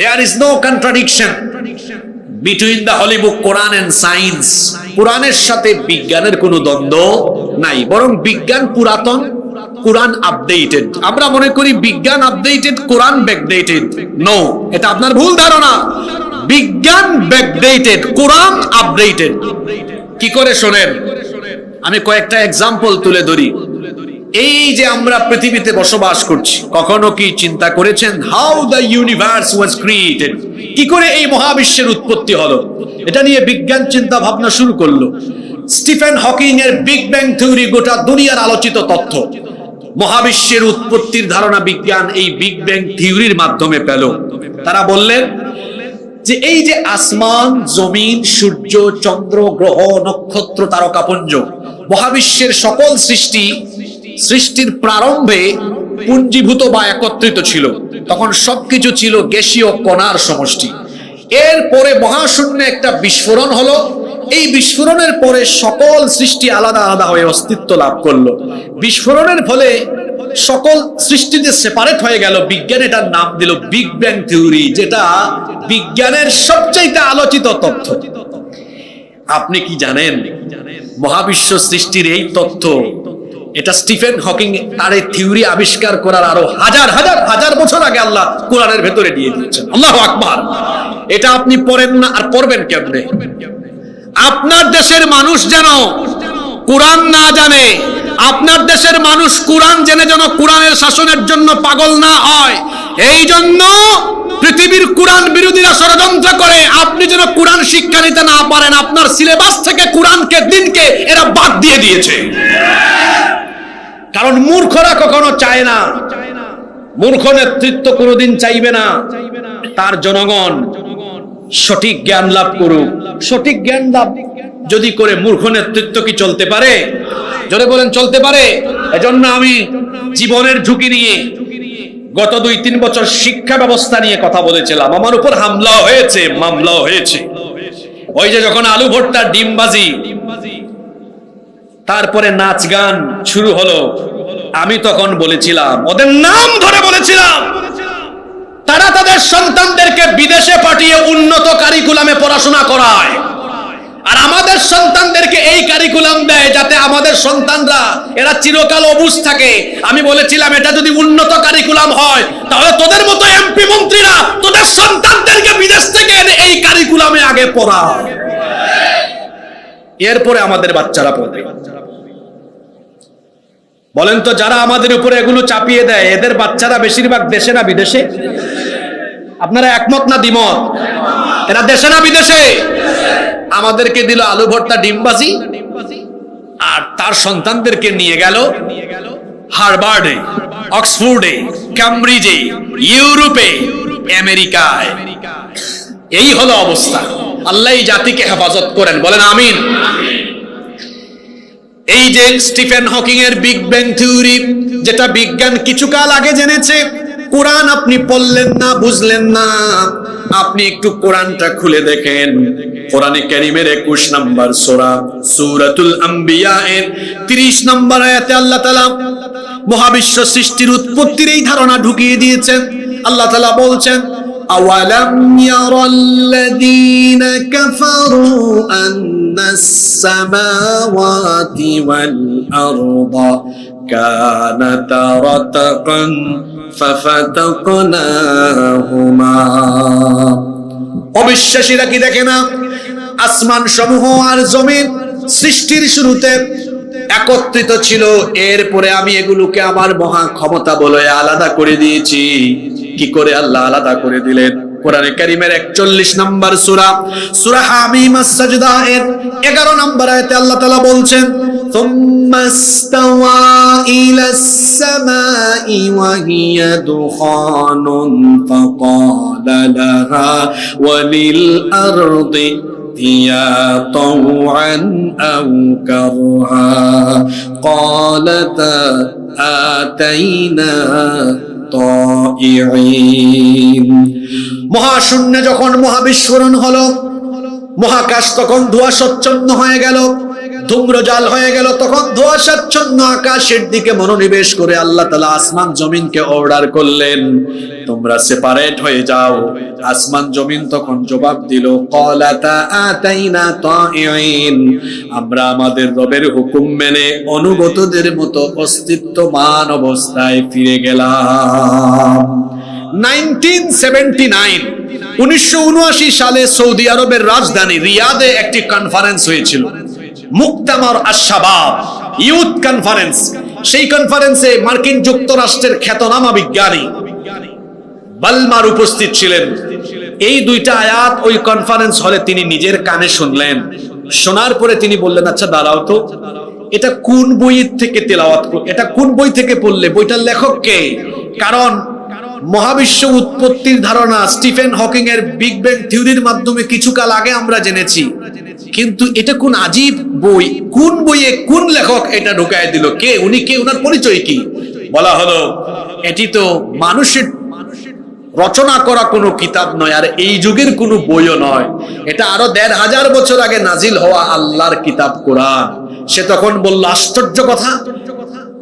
There is no contradiction between the holy book Quran and science. কোরআনের সাথে বিজ্ঞানের কোনো দ্বন্দ্ব নাই, বরং বিজ্ঞান পুরাতন, কোরআন আপডেটেড। আমরা মনে করি বিজ্ঞান আপডেটেড, কোরআন ব্যাকডেটেড। নো, এটা আপনার ভুল ধারণা। বিজ্ঞান ব্যাকডেটেড, কোরআন আপডেটেড। কি করে শোনেন, আমি কয়েকটা এক্সাম্পল তুলে ধরি। এই যে আমরা পৃথিবীতে বসবাস করছি, কখনো কি চিন্তা করেছেন how the universe was created? কি করে এই মহাবিশ্বের উৎপত্তি হলো? এটা নিয়ে বিজ্ঞান চিন্তা ভাবনা শুরু করলো। স্টিফেন হকিং এর বিগ ব্যাং থিওরি গোটা দুনিয়ার আলোচিত তথ্য। মহাবিশ্বের উৎপত্তির ধারণা বিজ্ঞান এই বিগ ব্যাং থিওরির মাধ্যমে পেল। তারা বললেন যে এই যে আসমান, জমিন, সূর্য, চন্দ্র, গ্রহ, নক্ষত্র, তারকাপুঞ্জ, মহাবিশ্বের সকল সৃষ্টির প্রারম্ভে পুঞ্জীভূত বা একত্রিত ছিল। তখন সবকিছু ছিল গ্যাসীয় কণার সমষ্টি। এরপরে মহাশূন্যে একটা বিস্ফোরণ হলো। এই বিস্ফোরণের পরে সকল সৃষ্টি আলাদা আলাদা হয়ে অস্তিত্ব লাভ করলো। বিস্ফোরণের ফলে সকল সৃষ্টিতে সেপারেট হয়ে গেল। বিজ্ঞান এটার নাম দিল বিগ ব্যাং থিওরি, যেটা বিজ্ঞানের সবচাইতে আলোচিত তথ্য। আপনি কি জানেন মহাবিশ্ব সৃষ্টির এই তথ্য, এটা স্টিফেন হকিং তার এই থিওরি আবিষ্কার করার আরো হাজার হাজার হাজার বছর আগে আল্লাহ কোরআনের ভেতরে দিয়ে দিয়েছেন। আল্লাহু আকবার। এটা আপনি পড়েন না, আর পড়বেন কেমনে? আপনার দেশের মানুষ যেন কোরআন না জানে, আপনার দেশের মানুষ কোরআন জেনে যেন কোরআনের শাসনের জন্য পাগল না হয়, এই জন্য পৃথিবীর কোরআন বিরোধীরা ষড়যন্ত্র করে আপনি যেন কোরআন শিক্ষা নিতে না পারেন। আপনার সিলেবাস থেকে কোরআনকে, দিনকে এরা বাদ দিয়ে দিয়েছে। কারণ মূর্খরা কখনো চায় না, মূর্খ নেতৃত্ব কোনোদিন চাইবে না তার জনগণ সঠিক জ্ঞান লাভ করুক। সঠিক জ্ঞান লাভ যদি করে মূর্খ নেতৃত্ব কি চলতে পারে? জোরে বলেন, চলতে পারে? এজন্য আমি জীবনের ঝুঁকি নিয়ে গত ২-৩ বছর শিক্ষা ব্যবস্থা নিয়ে কথা বলেছিলাম। আমার উপর হামলা হয়েছে, মামলা হয়েছে। ওই যে যখন আলু ভর্তা, ডিমবাজি, তারপরে নাচ গান শুরু হলো, আমি তখন বলেছিলাম, ওদের নাম ধরে বলেছিলাম, তারা তাদের সন্তানদেরকে বিদেশে পাঠিয়ে উন্নত কারিকুলামে পড়াশোনা করায়, আর আমাদের সন্তানদেরকে এই কারিকুলাম দেয় যাতে আমাদের সন্তানরা এরা চিরকাল অবুঝ থাকে। আমি বলেছিলাম এটা যদি উন্নত কারিকুলাম হয় তাহলে তোদের মতো এমপি মন্ত্রীরা তোদের সন্তানদেরকে বিদেশ থেকে এনে এই কারিকুলামে আগে পড়ায়। এরপরে আমাদের বাচ্চারা পড়বে। বলেন তো, যারা আমাদের উপরে এগুলো চাপিয়ে দেয় এদের বাচ্চারা বেশিরভাগ দেশে না বিদেশে? আপনারা একমত না দ্বিমত? এরা দেশে না বিদেশে? আমাদেরকে দিল আলু ভর্তা ডিমবাজি, আর তার সন্তানদেরকে নিয়ে গেল হার্ভার্ডে, অক্সফোর্ডে, ক্যামব্রিজে, ইউরোপে, আমেরিকায়। এই হলো অবস্থা। আল্লাহ এই জাতিকে হেফাজত করেন, বলেন আমিন। এই যে স্টিফেন হকিং এর বিগ ব্যাং থিওরি, যেটা বিজ্ঞান কিছুকাল আগে জেনেছে, কোরআন আপনি পড়লেন না, বুঝলেন না, আপনি একটু কোরআনটা খুলে দেখেন। কোরআনে কারীমের 21 নম্বর সূরা সূরাতুল আম্বিয়া এর 30 নম্বর আয়াতে আল্লাহ তাআলা মহাবিশ্ব সৃষ্টির উৎপত্তির এই ধারণা ঢুকিয়ে দিয়েছেন। আল্লাহ তাআলা বলছেন, আওয়ালাম ইয়ারাল্লাযীনা কাফারু আন্নাস সামাওয়াতি ওয়াল আরদা কানাতা রাতকান ফাফাতাকনাহুমা। অবিশ্বাসীরা কি দেখে না আসমান সমূহ আর জমিন সৃষ্টির শুরুতে একত্রিত ছিল, এরপরে আমি এগুলোকে আমার মহা ক্ষমতা বলে আলাদা করে দিয়েছি। কি করে আল্লাহ আলাদা করে দিলেন? কোরআনে কারীমের 41 নম্বর সূরা সূরা হামিম আস-সাজদা এর 11 নম্বর আয়াতে আল্লাহ তাআলা বলছেন, সুম্মাস্তাওয়া ইলাস সামাই ওয়া হিয়া দুখানুন ফাকালা লাহা ওয়া লিল আরদি ইয়া তাওআন আও কারহা ক্বালাতা আতাইনা তাইঈন। মহাশূন্যে যখন মহাবিস্ফোরণ হলো, মহাকাশ তখন ধোঁয়াশাচ্ছন্ন হয়ে গেল, ধূম্রজাল হয়ে গেল, তখন ধোঁয়াশাচ্ছন্ন আকাশের দিকে মনোনিবেশ করে আল্লাহ তাআলা আসমান জমিনকে অর্ডার করলেন, তোমরা সেপারেট হয়ে যাও। আসমান জমিন তখন জবাব দিল, ক্বালাতা আতাইনা তাইঈন, আমরা আমাদের রবের হুকুম মেনে অনুগতদের মতো অস্তিত্বমান অবস্থায় ফিরে গেলাম। 1979 সালে সৌদি আরবের রাজধানী রিয়াদে একটি কনফারেন্স হয়েছিল, মুক্তামার আশ-শাবাব, ইউথ কনফারেন্স। সেই কনফারেন্সে মার্কিন যুক্তরাষ্ট্রের খ্যাতনামা বিজ্ঞানী বালমার উপস্থিত ছিলেন। এই দুইটা আয়াত ওই কনফারেন্স হলে তিনি নিজের কানে শুনলেন। শোনার পরে তিনি বললেন, আচ্ছা দাঁড়াও তো, এটা কোন বই থেকে তেলাওয়াত, এটা কোন বই থেকে পড়লে, বইটার লেখক কে? কারণ মহাবিশ্ব উৎপত্তির ধারণা স্টিফেন হকিং এর বিগ ব্যাং থিওরির মাধ্যমে কিছুকাল আগে আমরা জেনেছি, কিন্তু এটা কোন আজীব বই, কোন বইয়ে কোন লেখক এটা ঢুকায় দিল, কে উনি, কে উনার পরিচয় কি? বলা হলো, এটি তো মানুষের রচনা করা কোনো কিতাব নয়, আর এই যুগের কোনো বইও নয়, এটা আরো 1500 বছর আগে নাজিল হওয়া আল্লাহর কিতাব কোরআন। সে তখন বলল, আশ্চর্য কথা,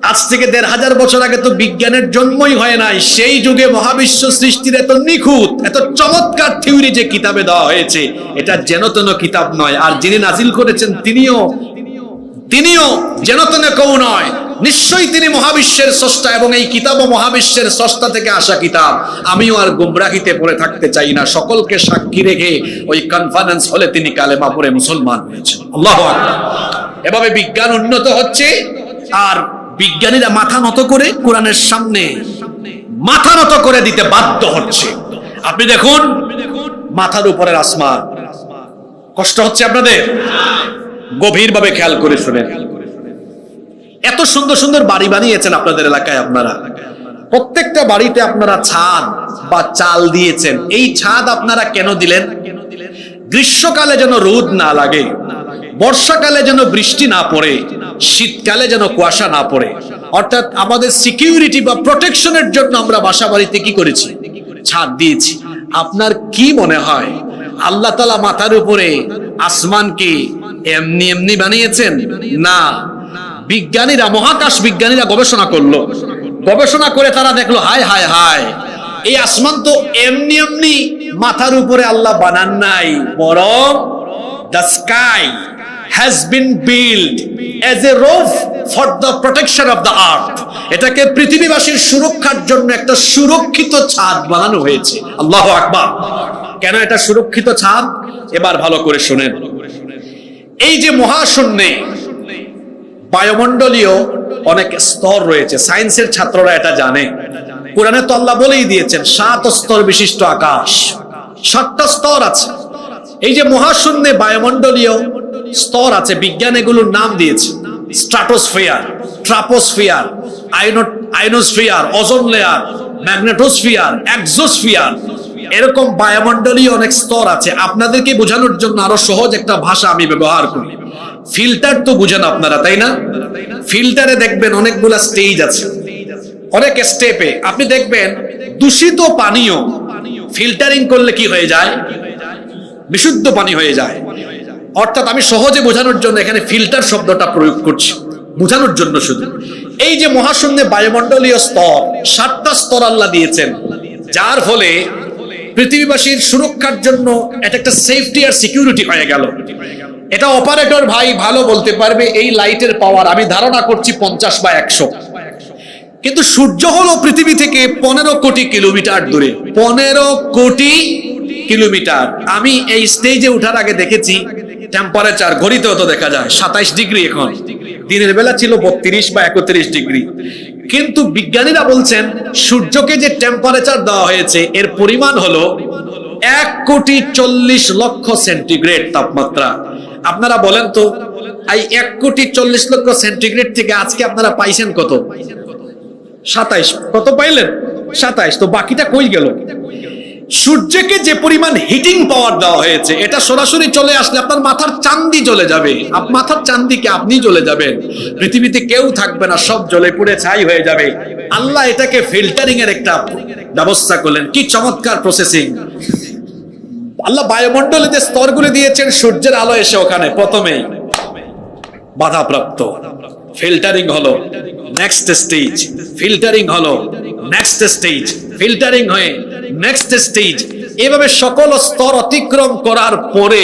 আজ থেকে 1500 বছর আগে তো বিজ্ঞানের জন্মই হয় নাই, সেই যুগে মহাবিশ্ব সৃষ্টির এত নিখুঁত, এত চমৎকার থিওরি যে কিতাবে দেওয়া হয়েছে, এটা যেন তেন কিতাব নয়। আর যিনি নাজিল করেছেন তিনিও যেন তেন কেউ নয়, নিশ্চয়ই তিনি মহাবিশ্বের স্রষ্টা, এবং এই কিতাবও মহাবিশ্বের স্রষ্টা থেকে আসা কিতাব। আমিও আর গুমরাহিতে পড়ে থাকতে চাই না। সকলকে সাক্ষী রেখে ওই কনফারেন্স হলে তিনি কালেমা পড়ে মুসলমান হয়েছেন। আল্লাহু আকবার। এভাবে বিজ্ঞান উন্নত হচ্ছে, আর বিজ্ঞানীরা মাথা নত করে কোরআনের সামনে মাথা নত করে দিতে বাধ্য হচ্ছে। আপনি দেখুন মাথার উপরের আসমান, কষ্ট হচ্ছে আপনাদের? গভীরভাবে খেয়াল করে শুনেন। এত সুন্দর সুন্দর বাড়ি বানিয়েছেন আপনাদের এলাকায়, আপনারা প্রত্যেকটা বাড়িতে আপনারা ছাদ বা চাল দিয়েছেন। এই ছাদ আপনারা কেন দিলেন? গ্রীষ্মকালে যেন রোদ না লাগে, বর্ষাকালে যেন বৃষ্টি না পড়ে, শীতকালে যেন কুয়াশা না পড়ে। অর্থাৎ আমাদের সিকিউরিটি বা প্রোটেকশনের জন্য আমরা বাসা বাড়িতে কি করেছি? ছাদ দিয়েছি। আপনার কি মনে হয় আল্লাহ তাআলা মাথার উপরে আসমানকে এমনি এমনি বানিয়েছেন? না, বিজ্ঞানীরা, মহাকাশ বিজ্ঞানীরা গবেষণা করলো, গবেষণা করে তারা দেখলো, হায় হায় হায়, এই আসমান তো এমনি এমনি মাথার উপরে আল্লাহ বানান নাই, বরং the sky has been built as a roof for the protection of the earth. এটাকে পৃথিবীবাসীর সুরক্ষার জন্য একটা সুরক্ষিত ছাদ বানানো হয়েছে। আল্লাহু আকবার। কেন এটা সুরক্ষিত ছাদ? এবার ভালো করে শুনেন। এই যে মহাশূন্যে বায়ুমণ্ডলীয় অনেক স্তর রয়েছে, সায়েন্সের ছাত্ররা এটা জানে। কোরআনে তো আল্লাহ বলেই দিয়েছেন 7 স্তর বিশিষ্ট আকাশ, 7টা স্তর আছে। এই যে মহাশূন্যে বায়ুমণ্ডলীয় স্তর আছে, বিজ্ঞান এগুলোর নাম দিয়েছে stratosphere, troposphere, ionosphere, ozone layer, magnetosphere, exosphere. এরকম বায়ুমণ্ডলীয় অনেক স্তর আছে। আপনাদেরকে বোঝানোর জন্য আরো সহজ একটা ভাষা আমি ব্যবহার করি। ফিল্টার তো বুঝেন আপনারা, তাই না? ফিল্টারে দেখবেন অনেকগুলা স্টেজ আছে, অনেক স্টেপে আপনি দেখবেন দূষিত পানীয় ফিল্টারিং করলে কি হয়ে যায়? বিশুদ্ধ পানি হয়ে যায়। অর্থাৎ আমি সহজে বোঝানোর জন্য এখানে ফিল্টার শব্দটা প্রয়োগ করছি, বোঝানোর জন্য শুধু। এই যে মহাশূন্যে বায়ুমণ্ডলীয় স্তর, 7টা স্তর আল্লাহ দিয়েছেন, যার ফলে পৃথিবীবাসীর সুরক্ষার জন্য এটা একটা সেফটি আর সিকিউরিটি হয়ে গেল। এটা অপারেটর ভাই ভালো বলতে পারবে, এই লাইটের পাওয়ার আমি ধারণা করছি 50 বা 100, কিন্তু সূর্য হলো পৃথিবী থেকে 15 কোটি কিলোমিটার দূরে। 15 কোটি কিলোমিটার। আমি এই স্টেজে ওঠার আগে দেখেছি টেম্পারেচার, ঘড়িতেও তো দেখা যায় 27 ডিগ্রি, এখন দিনের বেলা ছিল 32 বা 31 ডিগ্রি। কিন্তু বিজ্ঞানীরা বলছেন সূর্যকে যে টেম্পারেচার দেওয়া হয়েছে এর পরিমাণ হলো 1,40,00,000 সেন্টিগ্রেড তাপমাত্রা। আপনারা বলেন তো, এই 1,40,00,000 সেন্টিগ্রেড থেকে আজকে আপনারা পাইছেন কত? 27। কত পাইলেন? 27। তো বাকিটা কই গেল? সূর্যকে যে পরিমাণ হিটিং পাওয়ার দেওয়া হয়েছে, এটা সরাসরি চলে আসলে আপনার মাথার চাঁদি জ্বলে যাবে। মাথার চাঁদিকে আপনি জ্বলে যাবেন, পৃথিবীতে কেউ থাকবে না, সব জ্বলে পুড়ে ছাই হয়ে যাবে। আল্লাহ এটাকে ফিল্টারিং এর একটা ব্যবস্থা করলেন। কি চমৎকার প্রসেসিং! আল্লাহ বায়ুমণ্ডলে যে স্তরগুলি দিয়েছেন, সূর্যের আলো এসে ওখানে প্রথমেই বাধাপ্রাপ্ত, ফিল্টারিং হলো নেক্সট স্টেজ, ফিল্টারিং হলো নেক্সট স্টেজ, ফিল্টারিং হয়ে নেক্সট স্টেজ। এভাবে সকল স্তর অতিক্রম করার পরে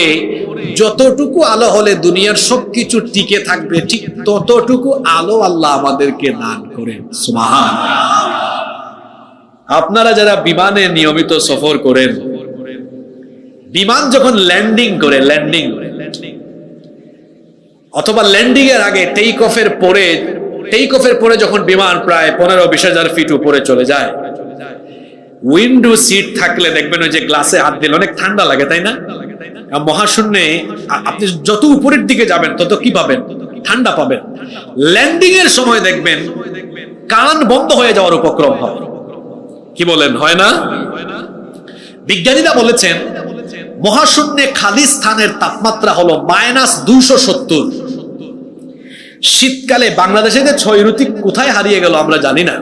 যতটুকু আলো হলে দুনিয়ার সবকিছু টিকে থাকবে, ঠিক ততটুকু আলো আল্লাহ আমাদেরকে দান করেন। সুবহানাল্লাহ। আপনারা যারা বিমানে নিয়মিত সফর করেন, বিমান যখন ল্যান্ডিং করে, অথবা ল্যান্ডিং এর আগে টেক অফের পরে যখন বিমান প্রায় 15-20 হাজার ফিট উপরে চলে যায়, উইন্ডো সিট থাকলে দেখবেন ওই যে গ্লাসে হাত দিলে অনেক ঠান্ডা লাগে, তাই না? মহাশূন্যে আপনি যত উপরের দিকে যাবেন তত কি পাবেন? ঠান্ডা পাবেন। ল্যান্ডিং এর সময় দেখবেন কান বন্ধ হয়ে যাওয়ার উপক্রম হয়। কি বলেন, হয় না? বিজ্ঞানীরা বলেছেন মহাশূন্যে খালি স্থানের তাপমাত্রা হলো -270। শীতকালে বাংলাদেশে যে ক্ষয়রুতি কোথায় হারিয়ে গেল আমরা জানি না।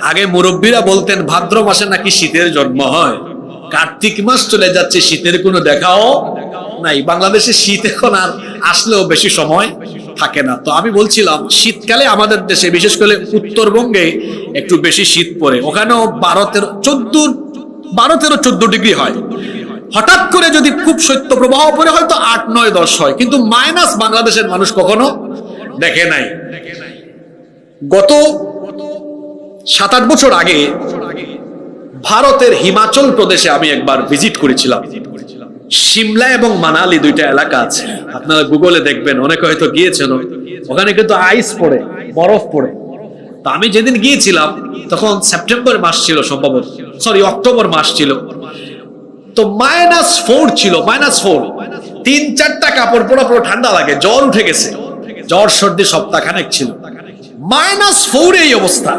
আগে মুরব্বীরা বলতেন ভাদ্র মাসে নাকি শীতের জন্ম হয়, কার্তিক মাস চলে যাচ্ছে, শীতের কোনো দেখাও নাই। বাংলাদেশে শীত এখন আর আসলেও বেশি সময় থাকে না। তো আমি বলছিলাম শীতকালে আমাদের দেশে, বিশেষ করে উত্তরবঙ্গে একটু বেশি শীত পড়ে, ওখানেও 12-13-14 ডিগ্রি হয়। হঠাৎ করে যদি খুব শৈত্য প্রবাহ পড়ে হয়তো 8-9-10 হয়, কিন্তু মাইনাস বাংলাদেশের মানুষ কখনো দেখে নাই। গত 7-8 বছর আগে ভারতের হিমাচল প্রদেশে আমি একবার ভিজিট করেছিলাম। সিমলা এবং মানালি দুইটা এলাকা আছে, আপনারা গুগলে দেখবেন, অনেকে হয়তো গিয়েছেন। ওখানে কিন্তু আইস পড়ে, বরফ পড়ে। তো আমি যেদিন গিয়েছিলাম তখন সেপ্টেম্বর মাস ছিল, সম্ভবত অক্টোবর মাস ছিল। তো -4 ছিল, -4। 3-4টা কাপড় পরা পুরো ঠান্ডা লাগে, জ্বর উঠে গেছে, জ্বর সর্দি সপ্তাহখানেক ছিল। -4 এই অবস্থা।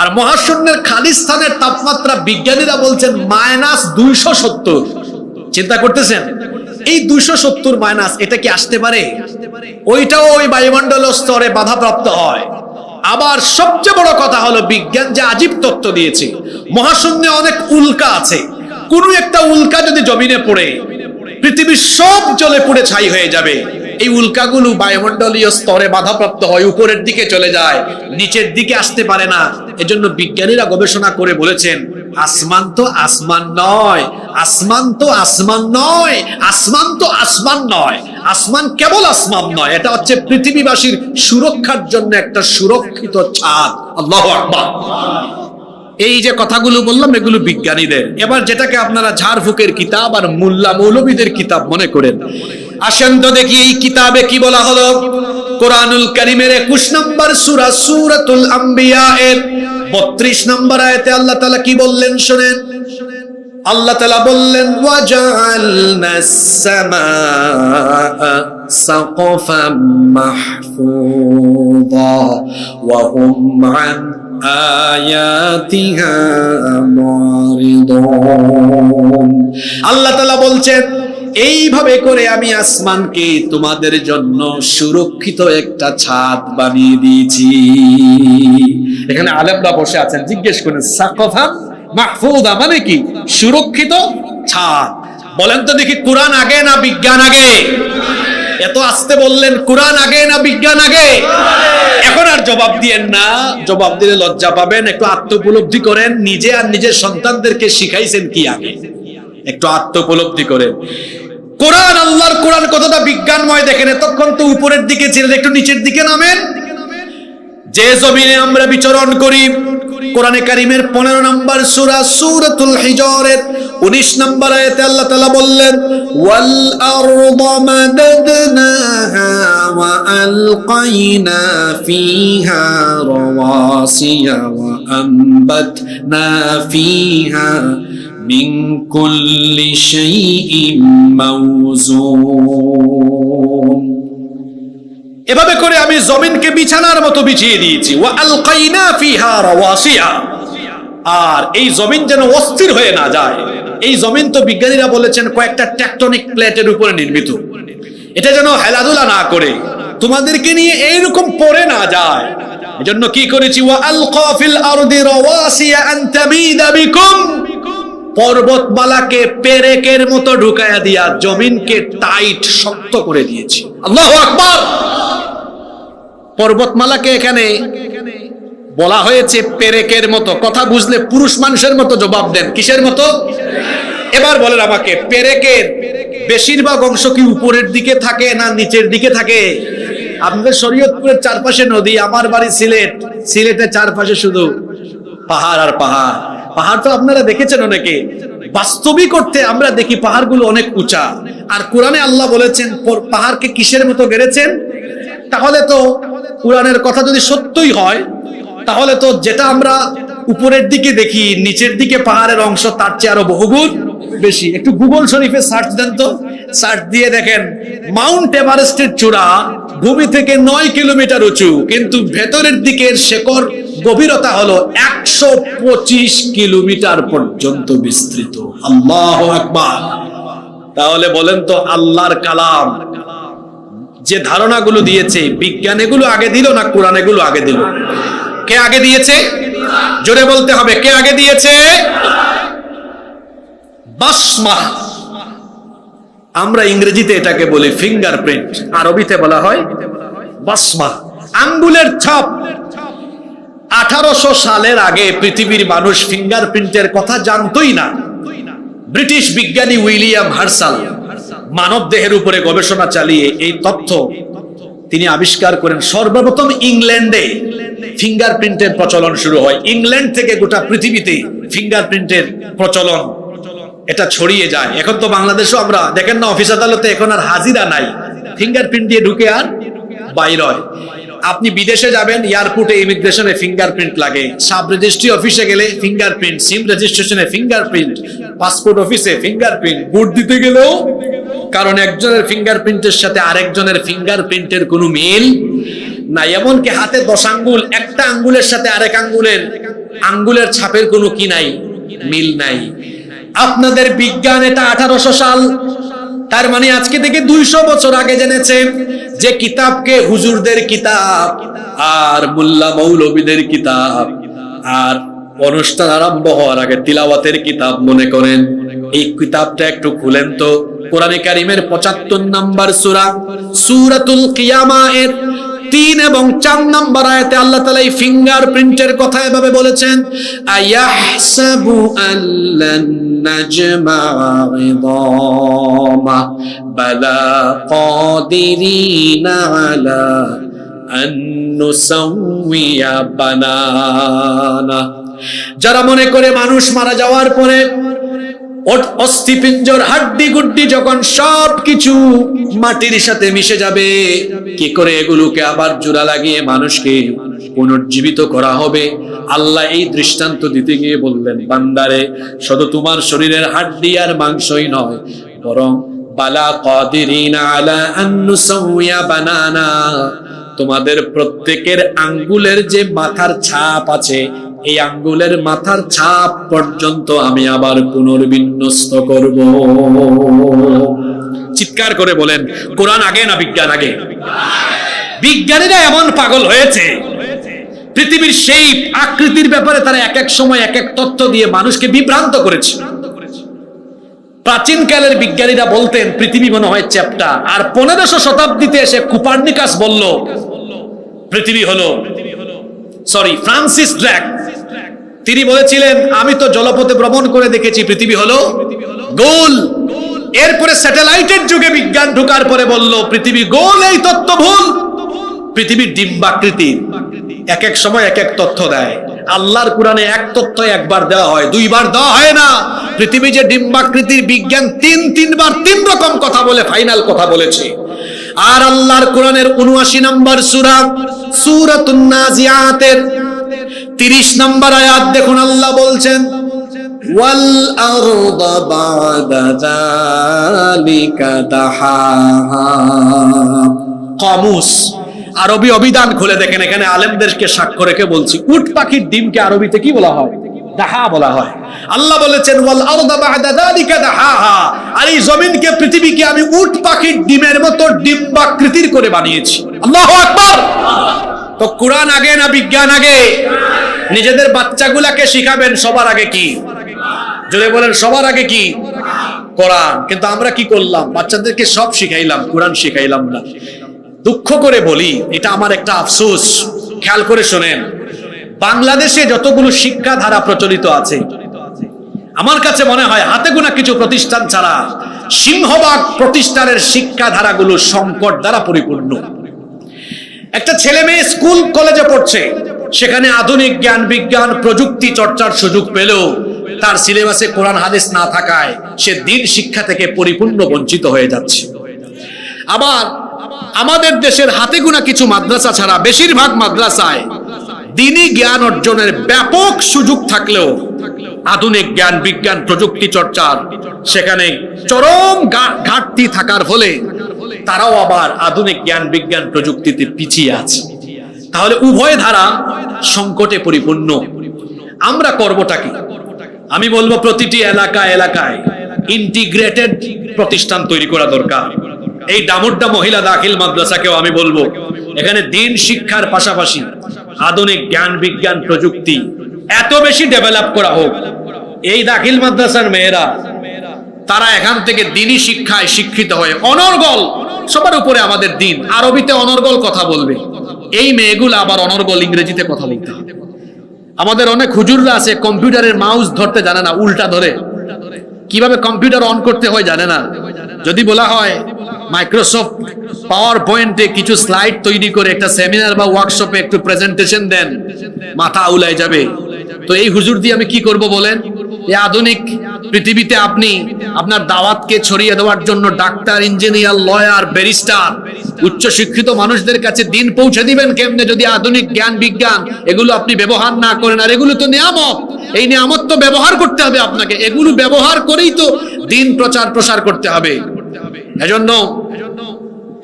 আর মহাশূন্যের খালি স্থানের তাপমাত্রা বিজ্ঞানীরা বলছেন -270। চিন্তা করতেছেন এই 270 মাইনাস, এটা কি আসতে পারে? ওইটাও ওই বায়ুমণ্ডলীয় স্তরে বাধাপ্রাপ্ত হয়। আবার সবচেয়ে বড় কথা হলো বিজ্ঞান যে আজীব তত্ত্ব দিয়েছে, মহাশূন্যে অনেক উল্কা আছে। কোন একটা উল্কা যদি জমিনে পড়ে পৃথিবীর সব জ্বলে পুড়ে ছাই হয়ে যাবে। এই উল্কাগুলো বায়ুমণ্ডলীয় স্তরে বাধাপ্রাপ্ত হয়, উপরের দিকে চলে যায়, নিচের দিকে আসতে পারে না। এজন্য বিজ্ঞানীরা গবেষণা করে বলেছেন আসমান তো আসমান নয়, আসমান তো আসমান নয়, আসমান তো আসমান নয়, আসমান কেবল আসমান নয়, এটা হচ্ছে পৃথিবীবাসীর সুরক্ষার জন্য একটা সুরক্ষিত ছাদ। আল্লাহু আকবার। এই যে কথাগুলো বললাম এগুলো বিজ্ঞানীদের। এবার যেটাকে আপনারা ঝাড়ফুকের কিতাব আর মোল্লা মৌলবীদের কিতাব মনে করেন, আসেন তো দেখি এই কিতাবে কি বলা হলো। কোরআনুল কারীমের 21 নম্বর সূরা সূরাতুল আম্বিয়া এর 32 নম্বর আয়াতে আল্লাহ তাআলা কি বললেন শুনেন। আল্লাহ তাআলা বললেন ওয়াজআলনাস সামাআ সাকফাম মাহফুযা ওয়া হুম আন আয়াতিহা মুরিদুন। আল্লাহ তাআলা বলছেন এইভাবে করে আমি আসমানকে তোমাদের জন্য সুরক্ষিত একটা ছাদ বানিয়ে দিয়েছি। এখানে আলেমরা বসে আছেন, জিজ্ঞেস করেন সাকফাম মাহফুজা মানে কি? সুরক্ষিত ছাদ। বলেন তো দেখি কোরআন আগে না বিজ্ঞান আগে? এত আস্তে বললেন, কোরআন আগে না বিজ্ঞান আগে? এখন আর জবাব দিয়েন না, জবাব দিলে লজ্জা পাবেন। একটু আত্মোপলব্ধি করেন, নিজে আর নিজের সন্তানদেরকে শিখাইছেন কি আগে, একটু আত্মোপলব্ধি করেন। কোরআন, আল্লাহর কোরআন কতটা বিজ্ঞানময় দেখেন। তখন তো উপরের দিকে ছিলেন, একটু নিচের দিকে নামেন। যে জমিনে আমরা বিচরণ করি, কোরআনে কারীমের 15 নম্বর সূরা সূরাতুল হিজরের 19 নম্বর আয়াতে আল্লাহ তাআলা বললেন ওয়াল আরদা মাদাদনাহা ওয়া আলকাইনা ফিহা রাওয়াসিয়া ওয়া আনবাতনা ফিহা মিন কুল্লি শাইইন মাওজুন। এভাবে করে আমি জমিনকে বিছানার মতো বিছিয়ে দিয়েছি। ওয়া আলকাইনা ফিহা রাওয়াসিয়া, আর এই জমিন যেন অস্থির হয়ে না যায়। এই জমিন তো বিজ্ঞানীরা বলেছেন কয়েকটা টেকটনিক প্লেটের উপরে নির্মিত, এটা যেন হেলাদুলা না করে, তোমাদেরকে নিয়ে এইরকম পড়ে না যায়। এজন্য কি করেছি ওয়া আলকা ফিল আরদি রাওয়াসিয়া আন তামিদা বিকুম, পর্বতমালাকে পেরেকের মতো ঢুকায়া দিয়া জমিনকে টাইট শক্ত করে দিয়েছি। আল্লাহু আকবার। পর্বতমালাকে এখানে বলা হয়েছে পেরেকের মতো। কথা বুঝলে পুরুষ মানুষের মতো জবাব দেন, কিসের মতো? এবার বলেন আমাকে, পেরেকের বেশিরভাগ অংশ কি উপরের দিকে থাকে না নিচের দিকে থাকে? আপনাদের শরীয়তপুরের চারপাশে নদী, আমার বাড়ি সিলেট, সিলেটের চারপাশে শুধু পাহাড় আর পাহাড়। পাহাড় তো আপনারা দেখেছেন অনেকে, বাস্তবিক অর্থে আমরা দেখি পাহাড়গুলো অনেক উঁচা। আর কোরআনে আল্লাহ বলেছেন পাহাড়কে কিসের মতো গড়েছেন। তাহলে তো কোরআনের কথা যদি সত্যই হয়, তাহলে তো যেটা আমরা উপরের দিকে দেখি, নিচের দিকে পাহাড়ের অংশ তার চেয়ে আরো বহুগুণ বেশি। একটু গুগল শরীফে সার্চ দেন তো, সার্চ দিয়ে দেখেন মাউন্ট এভারেস্টের চূড়া ভূমি থেকে 9 কিলোমিটার উঁচু, কিন্তু ভেতরের দিকের শেকড় গভীরতা হলো 125 কিলোমিটার পর্যন্ত বিস্তৃত। আল্লাহু আকবার। তাহলে বলেন তো আল্লাহর কালাম যে ধারণাগুলো দিয়েছে, বিজ্ঞান এগুলো আগে দিল না কোরআন এগুলো আগে দিল? কে আগে দিয়েছে? জোরে বলতে হবে, কে আগে দিয়েছে? বাসমা, আমরা ইংরেজিতে এটাকে বলি ফিঙ্গারপ্রিন্ট, আরবিতে বলা হয় বাসমা, আঙ্গুলের ছাপ। 1800 সালের আগে পৃথিবীর মানুষ ফিঙ্গারপ্রিন্টের কথা জানতই না। ব্রিটিশ বিজ্ঞানী উইলিয়াম হার্সাল মানব দেহের উপরে গবেষণা চালিয়ে এই তথ্য তিনি আবিষ্কার করেন। সর্বপ্রথম ইংল্যান্ডে ফিঙ্গারপ্রিন্টের প্রচলন শুরু হয়। ইংল্যান্ড থেকে গোটা পৃথিবীতে ফিঙ্গারপ্রিন্টের প্রচলন এটা ছড়িয়ে যায়। এখন তো বাংলাদেশও আমরা দেখেন না, অফিস আদালতে এখন আর হাজিরা নাই, ফিঙ্গারপ্রিন্ট দিয়ে ঢুকে আর বাইর হয়। আপনি বিদেশে যাবেন, এয়ারপোর্টে ইমিগ্রেশনে ফিঙ্গারপ্রিন্ট লাগে, সাব রেজিস্ট্রি অফিসে গেলে ফিঙ্গারপ্রিন্ট, সিম রেজিস্ট্রেশনে ফিঙ্গারপ্রিন্ট, পাসপোর্ট অফিসে ফিঙ্গারপ্রিন্ট, ভোট দিতে গেলেও। কারণ একজনের ফিঙ্গারপ্রিন্টের সাথে আরেকজনের ফিঙ্গারপ্রিন্টের কোনো মিল নাই। এমনকি হাতে 10 আঙ্গুল, একটা আঙ্গুলের সাথে আরেক আঙ্গুলের ছাপের কোনো কি নাই, মিল নাই। আপনাদের বিজ্ঞান এটা 1800 সাল, তার মানে আজকে থেকে 200 বছর আগে জেনেছে যে কিতাবকে হুজুরদের কিতাব আর মোল্লা মৌলবীদের কিতাব আর অনুষ্ঠান আরম্ভ হওয়ার আগে তিলাওয়াতের কিতাব মনে করেন। এই কিতাবটা একটু খুলেন তো, কোরআনে কারীমের 75 নম্বর সূরা সূরাতুল কিয়ামা এর 3 এবং 4 নম্বর আয়াতে আল্লাহ তাআলা এই ফিঙ্গারপ্রিন্টের কথা এভাবে বলেছেন আয়াহসাবু আল্লান নাজমা ইদামা বালা কাদিরিনা আলা আন নুসাউইয়া বানানা। যারা মনে করে মানুষ মারা যাওয়ার পরে অস্থিপিঞ্জর হাড্ডি গুড্ডি যখন সবকিছু মাটির সাথে মিশে যাবে, কি করে এগুলোকে আবার জোড়া লাগিয়ে মানুষকে পুনর্জীবিত করা হবে, আল্লাহ এই দৃষ্টান্ত দিতে গিয়ে বললেন, বান্দারে শুধু তোমার শরীরের হাড্ডি আর মাংসই নয়, বরং বালা কাদিরিনা আলা আন নুসাউইয়া বানানা, তোমাদের প্রত্যেকের আঙ্গুলের যে মাথার ছাপ আছে, এই আঙ্গুলের মাথার ছাপ পর্যন্ত আমি আবার পুনর্বিন্যস্ত করব। চিৎকার করে বলেন, কোরআন আগে না বিজ্ঞান আগে? বিজ্ঞানীরা এমন পাগল হয়েছে, পৃথিবীর সেই আকৃতির ব্যাপারে তারা এক এক সময় এক এক তথ্য দিয়ে মানুষকে বিভ্রান্ত করেছে। প্রাচীনকালের বিজ্ঞানীরা বলতেন পৃথিবী মনে হয় চ্যাপ্টা, আর 1500 শতাব্দীতে এসে কুপারনিকাস বলল পৃথিবী হলো, ফ্রান্সিস ড্রাক, তিনি বলেছিলেন আমি তো জলপথে ভ্রমণ করে দেখেছি পৃথিবী হলো গোল। এরপরে স্যাটেলাইটের যুগে বিজ্ঞান ঢোকার পরে বলল পৃথিবী গোল, এই তত্ত্ব ভুল, পৃথিবীর ডিম্বাকৃতির। এক এক সময় এক এক তথ্য দেয়। আল্লাহর কোরআনে এক তথ্য একবার দেওয়া হয়, দুইবার দেওয়া হয় না। পৃথিবী যে ডিম্বাকৃতির, বিজ্ঞান তিনবার 3 রকম কথা বলে ফাইনাল কথা বলেছে। আর আল্লাহর কোরআনের 79 নম্বর সূরা সূরাতুন নাজিয়াতের 30 নম্বর আয়াত দেখুন, আল্লাহ বলছেন ওয়াল আরদা বা'দা যালিকা দাহাহা। কামুস আরবি অভিধান খুলে দেখেন, এখানে আলেমদেরকে সাক্ষ্য রেখে বলছি, উট পাখির ডিমকে আরবিতে কি বলা হয়? দাহা বলা হয়। আল্লাহ বলেছেন ওয়াল আরদা বা'দা যালিকা দাহাহা, আর এই জমিনকে, পৃথিবীকে আমি উট পাখির ডিমের মতো ডিম্বাকৃতির করে বানিয়েছি। আল্লাহু আকবার। তো কোরআন আগে না বিজ্ঞান আগে? নিজেদের বাচ্চাগুলাকে শিখাবেন সবার আগে কি? জোরে বলেন, সবার আগে কি? কোরআন। কিন্তু আমরা কি করলাম? বাচ্চাদেরকে সব শিখাইলাম, কোরআন শিখাইলাম না। দুঃখ করে বলি, এটা আমার একটা আফসোস। খেয়াল করে শোনেন, বাংলাদেশে যতগুলো শিক্ষা ধারা প্রচলিত আছে, আমার কাছে মনে হয় হাতে গোনা কিছু প্রতিষ্ঠান ছাড়া সিংহভাগ প্রতিষ্ঠানের শিক্ষা ধারাগুলো সংকট দ্বারা পরিপূর্ণ। একটা ছেলে মেয়ে স্কুল কলেজে পড়ছে, সেখানে আধুনিক জ্ঞান বিজ্ঞান প্রযুক্তি চর্চার সুযোগ পেলেও তার সিলেবাসে কোরআন হাদিস না থাকায় সে দ্বীন শিক্ষা থেকে পরিপূর্ণ বঞ্চিত হয়ে যাচ্ছে। আবার আমাদের দেশের হাতে গোনা কিছু মাদ্রাসা ছাড়া বেশিরভাগ মাদ্রাসায় দ্বীনি জ্ঞান অর্জনের ব্যাপক সুযোগ থাকলেও আধুনিক জ্ঞান বিজ্ঞান প্রযুক্তি চর্চার সেখানে চরম ঘাটতি থাকার ফলে তারাও আবার আধুনিক জ্ঞান বিজ্ঞান প্রযুক্তিতে পিছিয়ে আছে। তাহলে উভয় ধারা সংকটে পরিপূর্ণ। আমরা করবটা কি? আমি বলবো প্রতিটি এলাকায় ইন্টিগ্রেটেড প্রতিষ্ঠান তৈরি করা দরকার। এই ডামুড্ডা মহিলা দাখিল মাদ্রাসাকেও আমি বলবো এখানে দ্বীন শিক্ষার পাশাপাশি আধুনিক জ্ঞান বিজ্ঞান প্রযুক্তি এত বেশি ডেভেলপ করা হোক, এই দাখিল মাদ্রাসার মেয়েরা তারা এখান থেকে দ্বীনি শিক্ষায় শিক্ষিত হয়ে অনর্গল, সবার উপরে আমাদের দ্বীন, আরবিতে অনর্গল কথা বলবে। এই মেয়েগুলো আবার অনর্গল ইংরেজিতে কথা বলতে হবে। আমাদের অনেক হুজুররা আছে কম্পিউটারের মাউস ধরতে জানে না, উল্টা ধরে। কিভাবে কম্পিউটার অন করতে হয় জানে না। যদি বলা হয় মাইক্রোসফট পাওয়ার পয়েন্টে কিছু স্লাইড তৈরি করে একটা সেমিনার বা ওয়ার্কশপে একটু প্রেজেন্টেশন দেন, মাথা আউলাই যাবে। তো এই হুজুর দিয়ে আমি কি করব বলেন? এই আধুনিক পৃথিবীতে আপনি আপনার দাওয়াতকে ছড়িয়ে দেওয়ার জন্য ডাক্তার, ইঞ্জিনিয়ার, লয়ার, ব্যারিস্টার, উচ্চ শিক্ষিত মানুষদের কাছে দিন পৌঁছে দিবেন কেমনে যদি আধুনিক জ্ঞান বিজ্ঞান এগুলো আপনি ব্যবহার না করেন? আর এগুলো তো নিয়ামত, এই নিয়ামত তো ব্যবহার করতে হবে আপনাকে। এগুলো ব্যবহার করেই তো দিন প্রসার করতে হবে।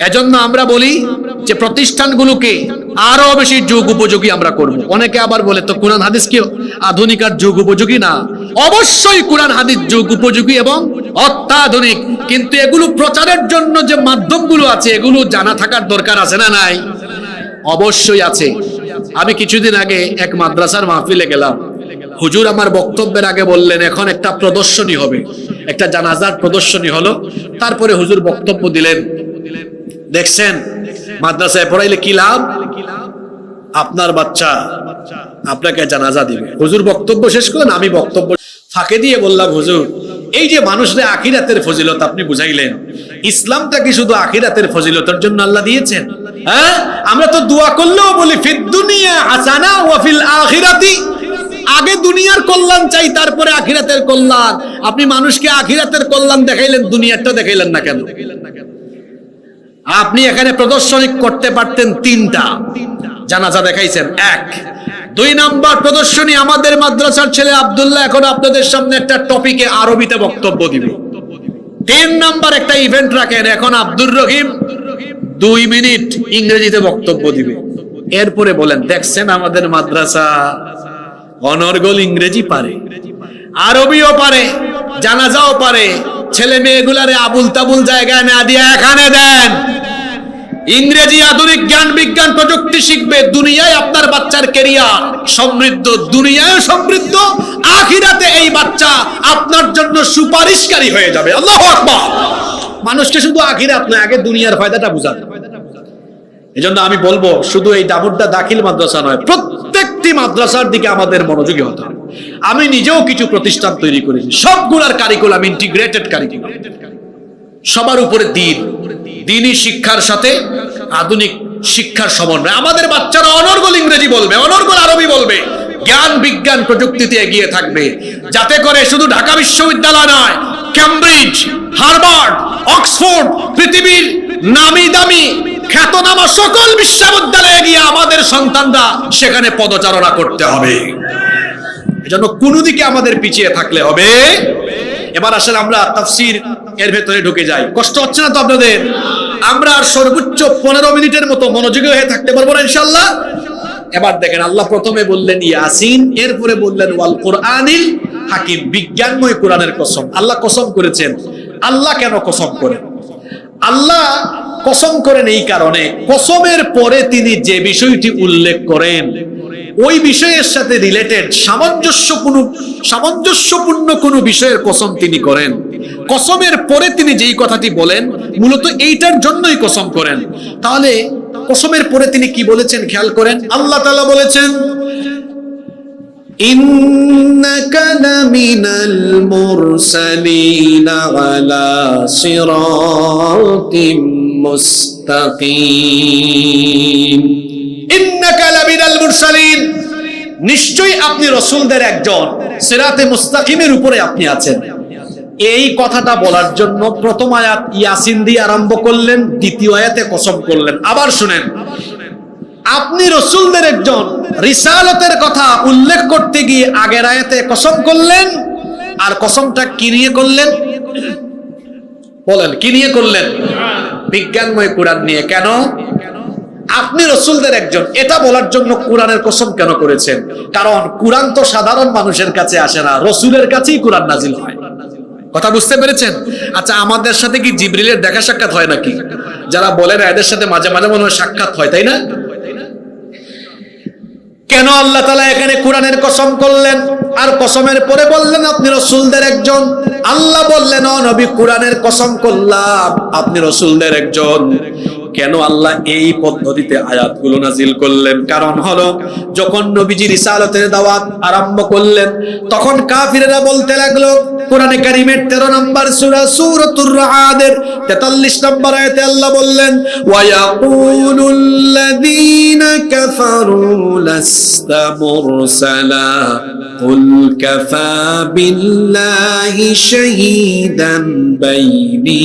এজন্য আমরা বলি যে প্রতিষ্ঠানগুলোকে আরো বেশি যুগ উপযোগী আমরা করব। অনেকে আবার বলে তো কোরআন হাদিস কি আধুনিক আর যুগ উপযোগী না? অবশ্যই কোরআন হাদিস যুগ উপযোগী এবং অত্যাধুনিক, কিন্তু এগুলো প্রচারের জন্য যে মাধ্যমগুলো আছে এগুলো জানা থাকার দরকার আছে না নাই? অবশ্যই আছে। আমি কিছুদিন আগে এক মাদ্রাসার মাহফিলে গেলাম। হুজুর আমার বক্তব্যের আগে বললেন এখন একটা প্রদর্শনী হবে, একটা জানাজার প্রদর্শনী হলো। তারপরে হুজুর বক্তব্য দিলেন, দেখছেন মাদ্রাসায় পড়াইলে কি লাভ? আপনার বাচ্চা আপনাকে জানাজা দিবে। হুজুর বক্তব্য শেষ করেন, আমি বক্তব্য ফাঁকে দিয়ে বললাম, হুজুর এই যে মানুষদের আখিরাতের ফজিলত আপনি বুঝাইলেন, ইসলামটা কি শুধু আখিরাতের ফজিলতের জন্য আল্লাহ দিয়েছেন? হ্যাঁ, আমরা তো দোয়া করলেও বলি ফিদ দুনিয়া হাসানা ওয়া ফিল আখিরাতি, আগে দুনিয়ার কল্যাণ চাই তারপরে আখিরাতের কল্যাণ। আপনি মানুষকে আখিরাতের কল্যাণ দেখাইলেন, দুনিয়ারটা দেখাইলেন না কেন? আপনি এখানে প্রদর্শনী করতে পারতেন তিনটা, জানাজা দেখাইছেন এক। 2 নাম্বার প্রদর্শনী, আমাদের মাদ্রাসার ছেলে আব্দুল্লাহ এখন আপনাদের সামনে একটা টপিকে আরবিতে বক্তব্য দিবে। 3 নাম্বার একটা ইভেন্ট রাখেন, এখন আব্দুর রহিম 2 মিনিট ইংরেজিতে বক্তব্য দিবে। এরপরে বলেন, দেখছেন আমাদের মাদ্রাসা অনর্গল ইংরেজি পারে, আরবিও পারে, জানাজাও পারে, ছেলে মেয়েগুলারে আবুল তাবুল জায়গায় না দিয়ে এখানে দেন, ইংরেজি, আধুনিক জ্ঞান বিজ্ঞান প্রযুক্তি শিখবে। দুনিয়ায় আপনার বাচ্চার ক্যারিয়ার সমৃদ্ধ, দুনিয়ায় সমৃদ্ধ, আখিরাতে এই বাচ্চা আপনার জন্য সুপারিশকারী হয়ে যাবে। আল্লাহু আকবার। মানুষকে শুধু আখিরাত নয়, আগে দুনিয়ার ফায়দাটা বুঝান। এজন্য আমি বলবো, শুধু এই ডাবুড্ডা দাখিল মাদ্রাসা নয়, প্রত্যেকটি মাদ্রাসার দিকে আমাদের মনোযোগী হতে হবে। আমি নিজেও কিছু প্রতিষ্ঠান তৈরি করেছি, সবগুলার কারিকুলাম ইন্টিগ্রেটেড কারিকুলাম, সবার উপরে দ্বীনি শিক্ষার সাথে আধুনিক শিক্ষার সমন্বয়। আমাদের বাচ্চারা অনর্গল ইংরেজি বলবে, অনর্গল আরবি বলবে, জ্ঞান বিজ্ঞান প্রযুক্তিতে এগিয়ে থাকবে, যাতে করে শুধু ঢাকা বিশ্ববিদ্যালয় নয়, ক্যামব্রিজ, হার্ভার্ড, অক্সফোর্ড, পৃথিবীর নামি দামি খ্যাতনামা সকল বিশ্ববিদ্যালয়ে গিয়ে আমাদের সন্তানরা সেখানে পদচারণা করতে হবে। এজন্য কোন দিকে আমাদের পিছিয়ে থাকলে হবে। এবার আসলে আমরা তাফসীর এর ভেতরে ঢুকে যাই। কষ্ট হচ্ছে না তো আপনাদের? আমরা আর সর্বোচ্চ 15 মিনিটের মতো মনোযোগী হয়ে থাকতে পারবো না ইনশাআল্লাহ। এবার দেখেন, আল্লাহ প্রথমে বললেন ইয়াসিন, এরপরে বললেন ওয়াল কুরআনিল হাকিম, বিজ্ঞানময় কোরআনের কসম। আল্লাহ কসম করেছেন। আল্লাহ কেন কসম করেন? আল্লাহ কসম করেন এই কারণে, কসমের পরে তিনি যে বিষয়টি উল্লেখ করেন ওই বিষয়ের সাথে রিলেটেড সামঞ্জস্যপূর্ণ কোন বিষয়ের কসম তিনি করেন। কসমের পরে তিনি যেই কথাটি বলেন মূলত এইটার জন্যই কসম করেন। তাহলে কসমের পরে তিনি কি বলেছেন খেয়াল করেন। আল্লাহ তাআলা বলেছেন, ইন্নাকা লামিনাল মুরসালিনা আলা সিরাতিম মুস্তাকিম। ইন্নাকা লামিনাল মুরসালিন, নিশ্চয়ই আপনি রাসূলদের একজন, সিরাতে মুস্তাকিমের উপরে আপনি আছেন। এই কথাটা বলার জন্য প্রথম আয়াত ইয়াসিন দিয়ে আরম্ভ করলেন, দ্বিতীয় আয়াতে কসম করলেন। আবার শুনেন, আপনি রাসূলদের একজন, রিসালাতের কথা উল্লেখ করতে গিয়ে আগের আয়াতে কসম করলেন, আর কসমটা কি নিয়ে করলেন? বলেন, কি নিয়ে করলেন? বিজ্ঞানময় কোরআন নিয়ে। কেন? আপনি রাসূলদের একজন, এটা বলার জন্য কোরআনের কসম কেন করেছেন? কারণ কোরআন তো সাধারণ মানুষের কাছে আসে না, রাসূলের কাছেই কোরআন নাজিল হয়। কথা বুঝতে পেরেছেন? আচ্ছা, আমাদের সাথে কি জিবরিলের দেখা সাক্ষাৎ হয় নাকি? যারা বলে না, এদের সাথে মাঝে মাঝে মনে হয় সাক্ষাৎ হয়, তাই না? কেন আল্লাহ তাআলা এখানে কোরআনের কসম করলেন আর কসমের পরে বললেন আপনি রাসূলদের একজন? আল্লাহ বললেন, ও নবী, কোরআনের কসম করলাম আপনি রাসূলদের একজন। কেন আল্লাহ এই পদ্ধতিতে আয়াতগুলো নাজিল করলেন? কারণ হলো, যখন নবীজি রিসালাতের দাওয়াত আরম্ভ করলেন তখন কাফিররা বলতে লাগলো, কোরআনে কারীমের 13 নম্বর সূরা সূরাতুর রা'দের 43 নম্বর আয়াতে আল্লাহ বললেন, ওয়া ইয়াকুলুল্লাযীনা কাফারু লাস্তা মুরসালা কুল কাফা বিল্লাহি শাহীদান বাইনি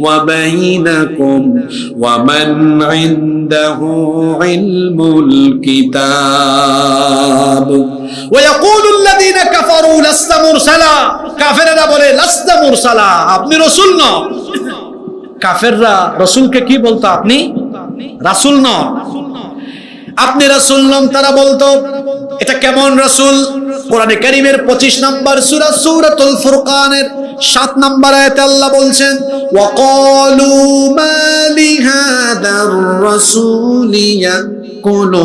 ওয়া বাইনাকুম ওয়া মান ইনদাহু ইলমুল কিতাব। ওয়া ইয়াকুলুল্লাযীনা কাফারু লাস্তা মুরসালা, কাফেররা বলে লাস্তা মুরসালা, আপনি রাসূল নন। কাফেররা রাসূলকে কি বলতো? আপনি রাসূল নন, আপনি রাসূল নন। তারা বলতো, এটা কেমন রাসূল? কোরআনে কারীমের 25 নম্বর সূরা সূরাতুল ফুরকানের 7 নম্বর আয়াতে আল্লাহ বলছেন, ওয়া ক্বালু মা লিহাদার রাসূলি ইয়াকুলু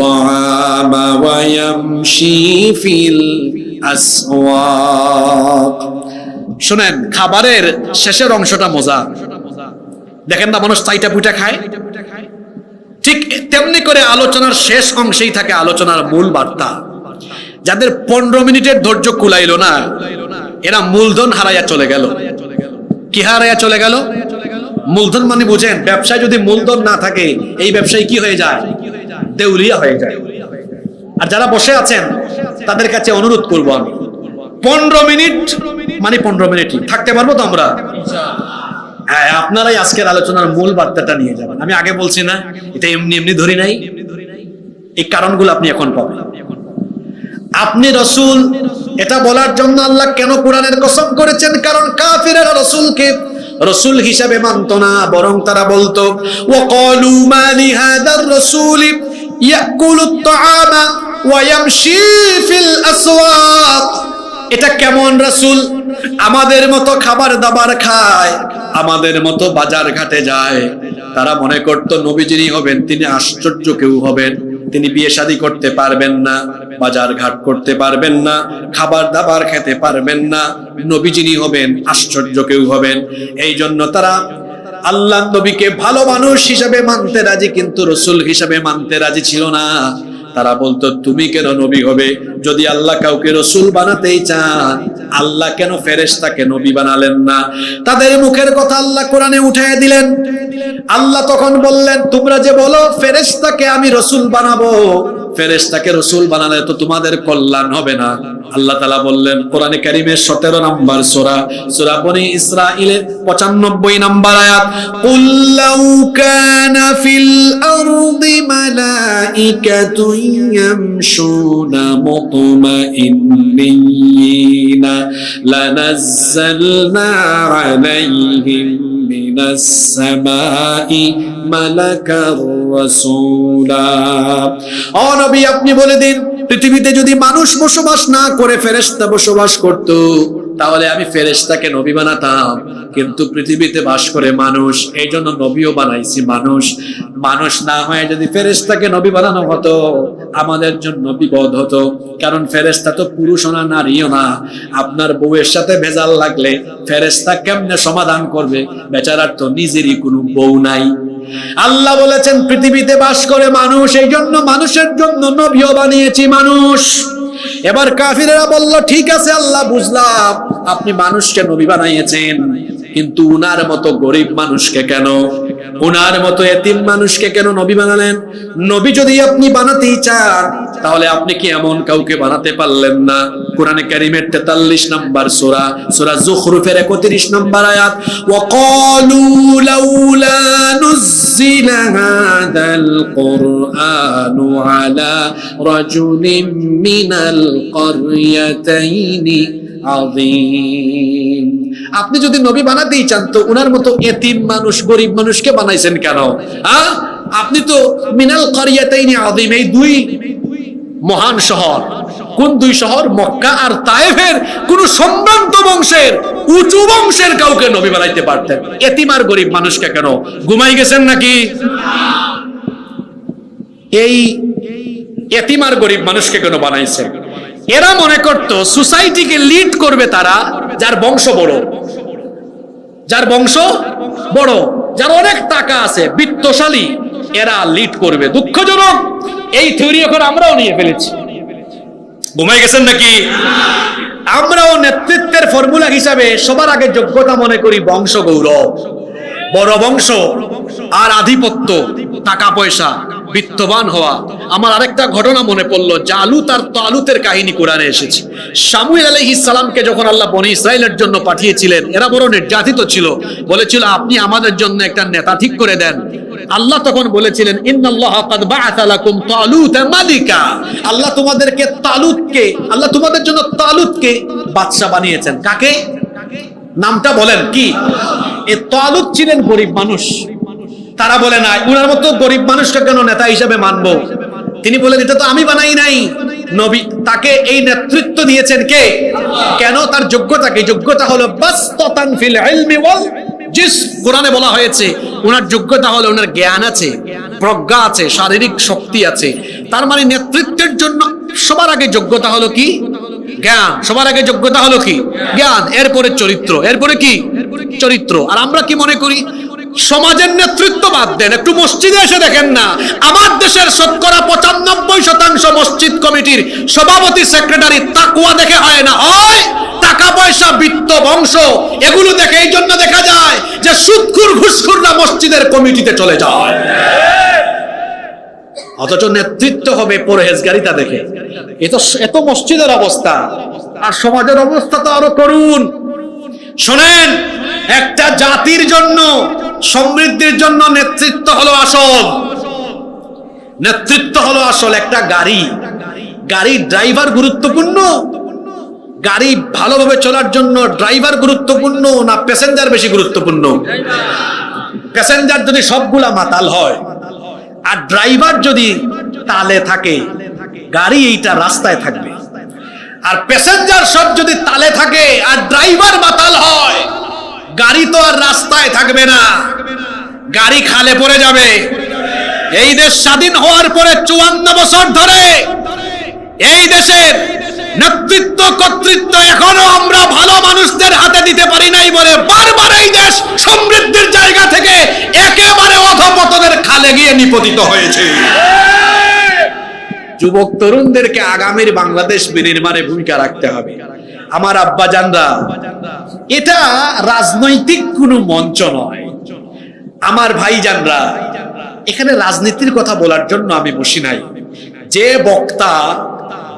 তা'আমা ওয়া ইয়ামশি ফিল আসওয়াক। শুনেন, খাবারের শেষের অংশটা মজা। দেখেন না, মানুষ চাইটা পুইটা খায়, ঠিক তেমনি করে আলোচনার শেষ অংশেই থাকে আলোচনার মূল বার্তা। যাদের 15 মিনিটের ধৈর্য কুলাইলো না, এরা মূলধন হারাইয়া চলে গেল। কি হারাইয়া চলে গেল? মূলধন মানে বুঝেন, ব্যবসায় যদি মূলধন না থাকে এই ব্যবসায় কি হয়ে যায়? দেউলিয়া হয়ে যায়। আর যারা বসে আছেন তাদের কাছে অনুরোধ করব আমি, 15 মিনিট মানে 15 মিনিটই থাকতে পারবো তো আমরা? হ্যাঁ, আপনারাই আজকের আলোচনার মূল বার্তাটা নিয়ে যাবেন। আমি আগে বলছি না, এটা এমনি এমনি ধরি নাই, এই কারণগুলো আপনি এখন পাবেন। আপনি রাসূল এটা বলার জন্য আল্লাহ কেন কোরআনের কসম করেছেন? কারণ কাফিররা রাসূলকে রাসূল হিসাবে মানত না, বরং তারা বলতো ওয়াকালু মা লিহাদার রাসূল ইয়াকুলুত তাআমা ওয়া ইয়ামশি ফিল আসওয়াক। এটা কেমন রাসূল, আমাদের মতো খাবার দাবার খায়, আমাদের মতো বাজার ঘাটে যায়। তারা মনে করত নবী যিনি হবেন তিনি আশ্চর্য কেউ হবেন, তিনি বিয়ে শাদী করতে পারবেন না, বাজার ঘাট করতে পারবেন না, খাবার দাবার খেতে পারবেন না। নবী যিনি হবেন আশ্চর্য কেউ হবেন। এই জন্য তারা আল্লাহ নবীকে ভালো মানুষ হিসাবে মানতে রাজি, কিন্তু রাসূল হিসাবে মানতে রাজি ছিল না। তারা বলতো তুমি কেন নবী হবে? যদি আল্লাহ কাউকে রাসূল বানাতেই চান, আল্লাহ কেন ফেরেশতাকে নবী বানালেন না? তাদের মুখের কথা আল্লাহ কোরআনে উঠায় দিলেন। আল্লাহ তখন বললেন, তোমরা যে বলো ফেরেশতাকে আমি রাসূল বানাবো, ফেরেশতাকে রাসূল বানালে তো তোমাদের কল্যাণ হবে না। আল্লাহ তাআলা বললেন কোরআনে কারীমের 17 নম্বর সূরা, সূরা বনী ইসরাঈলের 95 নম্বর আয়াত, কুল লাউ কানা ফিল আরদি মালাইকাতুন ইয়ামশুনা মুতমাইন্নিনা লানাজ্জালনা আলাইহিম মিনাস সামাই মালাকার রাসূলা। ও নবী, আপনি বলে দিন, পৃথিবীতে যদি মানুষ বসবাস না করে ফেরেশতা বসবাস করত, তাহলে আমি ফেরেশতাকে নবী বানাতাম। কিন্তু পৃথিবীতে বাস করে মানুষ, এই জন্য নবীও বানাইছি মানুষ। মানুষ না হয়ে যদি ফেরেশতাকে নবী বানানো হতো, আমাদের জন্য বিপদ হতো। কারণ ফেরেশতা তো পুরুষও না, নারীও না। আপনার বউয়ের সাথে ভেজাল লাগলে ফেরেশতা কেমনে সমাধান করবে? বেচারার তো নিজেরই কোনো বউ নাই। আল্লাহ বলেছেন পৃথিবীতে বাস করে মানুষ, এই জন্য মানুষের জন্য নবীও বানিয়েছি মানুষ। এবার কাফিরেরা বলল, ঠিক আছে আল্লাহ, বুঝলাম আপনি মানুষকে নবী বানাইয়েছেন, কিন্তু উনার মতো গরিব মানুষকে কেন, উনার মতো এতিম মানুষকে কেন নবী বানালেন? নবী যদি আপনি বানাতেই চান, তাহলে আপনি কি এমন কাউকে বানাতে পারলেন না? কোরআনে কারীমের 43 নম্বর সূরা, সূরা যুখরুফের 31 নম্বর আয়াত, ওয়াকালু লাউলা নুজ্জিলা হাযাল কুরআনু আলা রাজুলিন মিনাল ক্বরয়াতাইনি আযীম। আপনি যদি নবী বানাতেই চান, তো উনার মতো এতিম মানুষ, গরিব মানুষকে বানাইছেন কেন? আপনি তো মিনাল ক্বরয়াতাইনি আযীম, এই দুই মহান শহর, কোন দুই শহর? মক্কা আর তায়েফের কোন সম্ভ্রান্ত বংশের, উঁচু বংশের কাউকে নবী বানাইতে পারতেন। এতিম আর গরিব মানুষকে কেন? ঘুমাই গেছেন নাকি? এই এতিম আর গরিব মানুষকে কেন বানাইছেন? এরা মনে করত সোসাইটিকে লিড করবে তারা, যার বংশ বড়, যার বংশ বড়, যার অনেক টাকা আছে, বিত্তশালী, এরা লিড করবে। দুঃখজনক, এই থিওরি এখন আমরাও নিয়ে ফেলেছি। ঘুমাই গেছেন নাকি? আমরাও নেতৃত্বের ফর্মুলা হিসাবে সবার আগে যোগ্যতা মনে করি বংশ গৌরব, বড় বংশ আর আধিপত্য, টাকা পয়সা, বিত্তবান হওয়া। আমার আরেকটা ঘটনা মনে পড়লো, জালুত আর তালুতের কাহিনী কোরআনে এসেছে। শামুয়েল আলাইহিস সালামকে যখন আল্লাহ বনী ইসরাইলের জন্য পাঠিয়েছিলেন, এরা বড় নির্যাতিত ছিল, বলেছিল আপনি আমাদের জন্য একটা নেতা ঠিক করে দেন। আল্লাহ তখন বলেছিলেন, ইন্নাল্লাহা কাদ বাআসা লাকুম তালুতা মালিকা। আল্লাহ তোমাদেরকে তালুতকে, আল্লাহ তোমাদের জন্য তালুতকে বাদশা বানিয়েছেন। কাকে? নামটা বলেন কি? এই তালুত ছিলেন গরিব মানুষ। তারা বলে না, উনার মতো গরিব মানুষকে কেন নেতা হিসেবে মানবো? তিনি বলেন, এটা তো আমি বানাই নাই, নবী তাকে এই নেতৃত্ব দিয়েছেন কে? কেন? তার যোগ্যতা কি? যোগ্যতা হলো বাসতাতান ফিল ইলমি ওয়াল জিসম। কোরআনে বলা হয়েছে ওনার যোগ্যতা হলো ওনার জ্ঞান আছে, প্রজ্ঞা আছে, শারীরিক শক্তি আছে। তার মানে নেতৃত্বের জন্য সবার আগে যোগ্যতা হলো কি? জ্ঞান। সবার আগে যোগ্যতা হলো কি? জ্ঞান। এরপরে চরিত্র। এরপরে কি? চরিত্র। আর আমরা কি মনে করি? সমাজের নেতৃত্ব বাদ দেন, একটু মসজিদে এসে দেখেন না, আমার দেশের শতকরা 95% মসজিদ কমিটির সভাপতি, সেক্রেটারি তাকওয়া দেখে হয় না, হয় টাকা টাকা পয়সা, বিত্ত, বংশ, এগুলো দেখে এই জন্য দেখা যায় যে সুদখোর ঘুষখোররা মসজিদের কমিটিতে চলে যায়, অথচ নেতৃত্ব হবে পরহেজগারিতা দেখে। এত মসজিদের অবস্থা, আর সমাজের অবস্থা তো আরো করুণ। শোনেন, একটা জাতির জন্য, সমৃদ্ধির জন্য নেতৃত্ব হলো আসল। নেতৃত্ব হলো আসল। একটা গাড়ির ড্রাইভার গুরুত্বপূর্ণ? গাড়ি ভালোভাবে চলার জন্য ড্রাইভার গুরুত্বপূর্ণ না প্যাসেঞ্জার বেশি গুরুত্বপূর্ণ? প্যাসেঞ্জার যদি সবগুলা মাতাল হয় আর ড্রাইভার যদি তালে থাকে, গাড়ি এইটা রাস্তায় থাকবে। আর প্যাসেঞ্জার সব যদি তালে থাকে আর ড্রাইভার মাতাল হয়, গাড়ি তো আর রাস্তায় থাকবে না, গাড়ি খালে পড়ে যাবে। এই দেশ স্বাধীন হওয়ার পরে 54 বছর ধরে এই দেশের নেতৃত্ব, কর্তৃত্ব এখনো আমরা ভালো মানুষদের হাতে দিতে পারি নাই বলে বারবার এই দেশ সমৃদ্ধির জায়গা থেকে একেবারে অধঃপতনের খালে গিয়ে নিপতিত হয়েছে। যুবক তরুণদেরকে আগামীর বাংলাদেশ বিনির্মাণে ভূমিকা রাখতে হবে। আমার আব্বাজানরা, এটা রাজনৈতিক কোনো মঞ্চ নয়। আমার ভাইজানরা, এখানে রাজনীতির কথা বলার জন্য আমি বসি নাই। যে বক্তা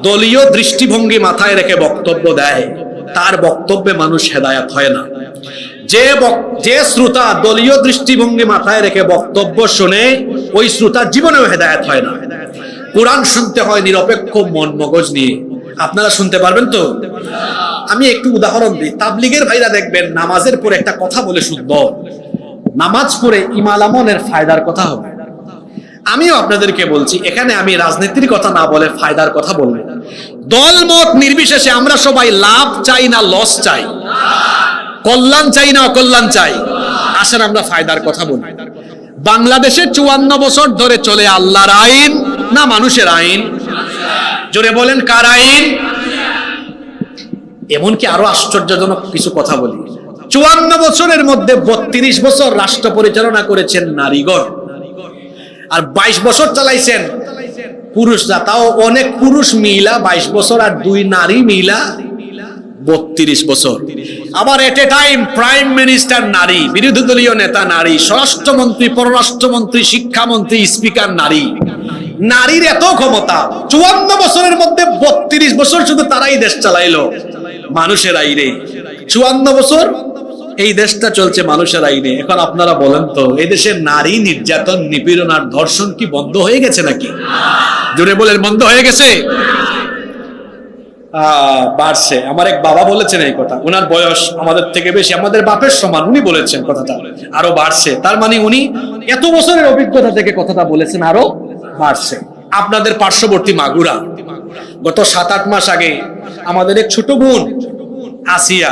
দলীয় দৃষ্টিভঙ্গি মাথায় রেখে বক্তব্য দেয়, তার বক্তব্যে মানুষ হেদায়েত হয় না। যে শ্রোতা দলীয় দৃষ্টিভঙ্গি মাথায় রেখে বক্তব্য শুনে, ওই শ্রোতার জীবনেও হেদায়েত হয় না। কোরআন শুনতে হয় নিরপেক্ষ মন মগজ নিয়ে। আপনারা শুনতে পারবেন তো? আমি একটু উদাহরণ দিই। তাবলিগের ভাইরা দেখবেন নামাজের পরে একটা কথা বলে শুনবো, নামাজ পড়ে ইমালামনের ফায়দার কথা হবে। আমিও আপনাদেরকে বলছি, এখানে আমি রাজনীতির কথা না বলে ফায়দার কথা বলবো। দল মত নির্বিশেষে আমরা সবাই লাভ চাই না লস চাই? কল্যাণ চাই না অকল্যাণ চাই? আসেন আমরা ফায়দার কথা বলি। বাংলাদেশে 54 বছর ধরে চলে আল্লাহর আইন না মানুষের আইন? জোরে বলেন, কার আইন? এমনকি আরো আশ্চর্যজনক কিছু কথা বলি। 54 বছরের মধ্যে 32 বছর রাষ্ট্র পরিচালনা করেছেন নারীগণ, আর 22 বছর চালাইছেন পুরুষরা। তাও অনেক পুরুষ মিলা 22 বছর, আর 2 নারী মিলা 32 বছর। আবার এট এ টাইম প্রাইম মিনিস্টার নারী, বিরোধী দলীয় নেতা নারী, স্বরাষ্ট্রমন্ত্রী, পররাষ্ট্রমন্ত্রী, শিক্ষামন্ত্রী, স্পিকার নারী। নারীর এত ক্ষমতা, 54 বছরের মধ্যে 32 বছর শুধু তারাই দেশ চালাইলো মানুষের আইনে। 54 বছর এই দেশটা চলছে মানুষের আইনে। এখন আপনারা বলেন তো, এই দেশের নারী নির্যাতন, নিপীড়ন আর ধর্ষণ কি বন্ধ হয়ে গেছে নাকি? জোরে বলেন, বন্ধ হয়ে গেছে? বাড়ছে। আমার এক বাবা বলেছেন এই কথা, ওনার বয়স আমাদের থেকে বেশি, আমাদের বাপের সমান, উনি বলেছেন কথাটা আরো বাড়ছে। তার মানে উনি এত বছরের অভিজ্ঞতা থেকে কথাটা বলেছেন, আরো বাড়ছে। আপনাদের পার্শ্ববর্তী মাগুরা, গত 7-8 মাস আগে আমাদের এক ছোট বোন আসিয়া,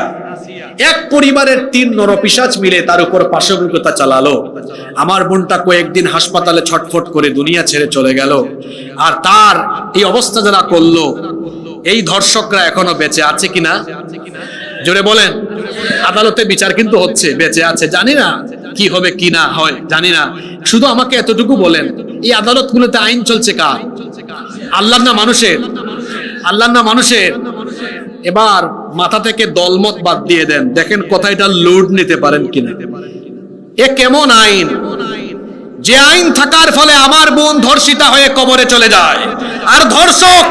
এক পরিবারের 3 নরপিশাচ মিলে তার উপর পাশবিকতা চালালো। আমার বোনটা কয়েকদিন হাসপাতালে ছটফট করে দুনিয়া ছেড়ে চলে গেল। আর তার এই অবস্থা যারা করলো, এই ধর্ষকরা এখনো বেঁচে আছে কিনা? জোরে বলেন। আদালতে বিচার কিন্তু হচ্ছে, বেঁচে আছে। জানি না কি হবে কি না হয়, জানি না। শুধু আমাকে এতটুকু বলেন, এই আদালতগুলোতে আইন চলছে কার? আল্লাহর না মানুষের? আল্লাহর না মানুষের? এবার মাথা থেকে দলমত বাদ দিয়ে দেন, দেখেন কথাটা লোড নিতে পারেন কিনা। এ কেমন আইন? যে আইন থাকার ফলে আমার বোন ধর্ষিতা হয়ে কবরে চলে যায়, আর ধর্ষক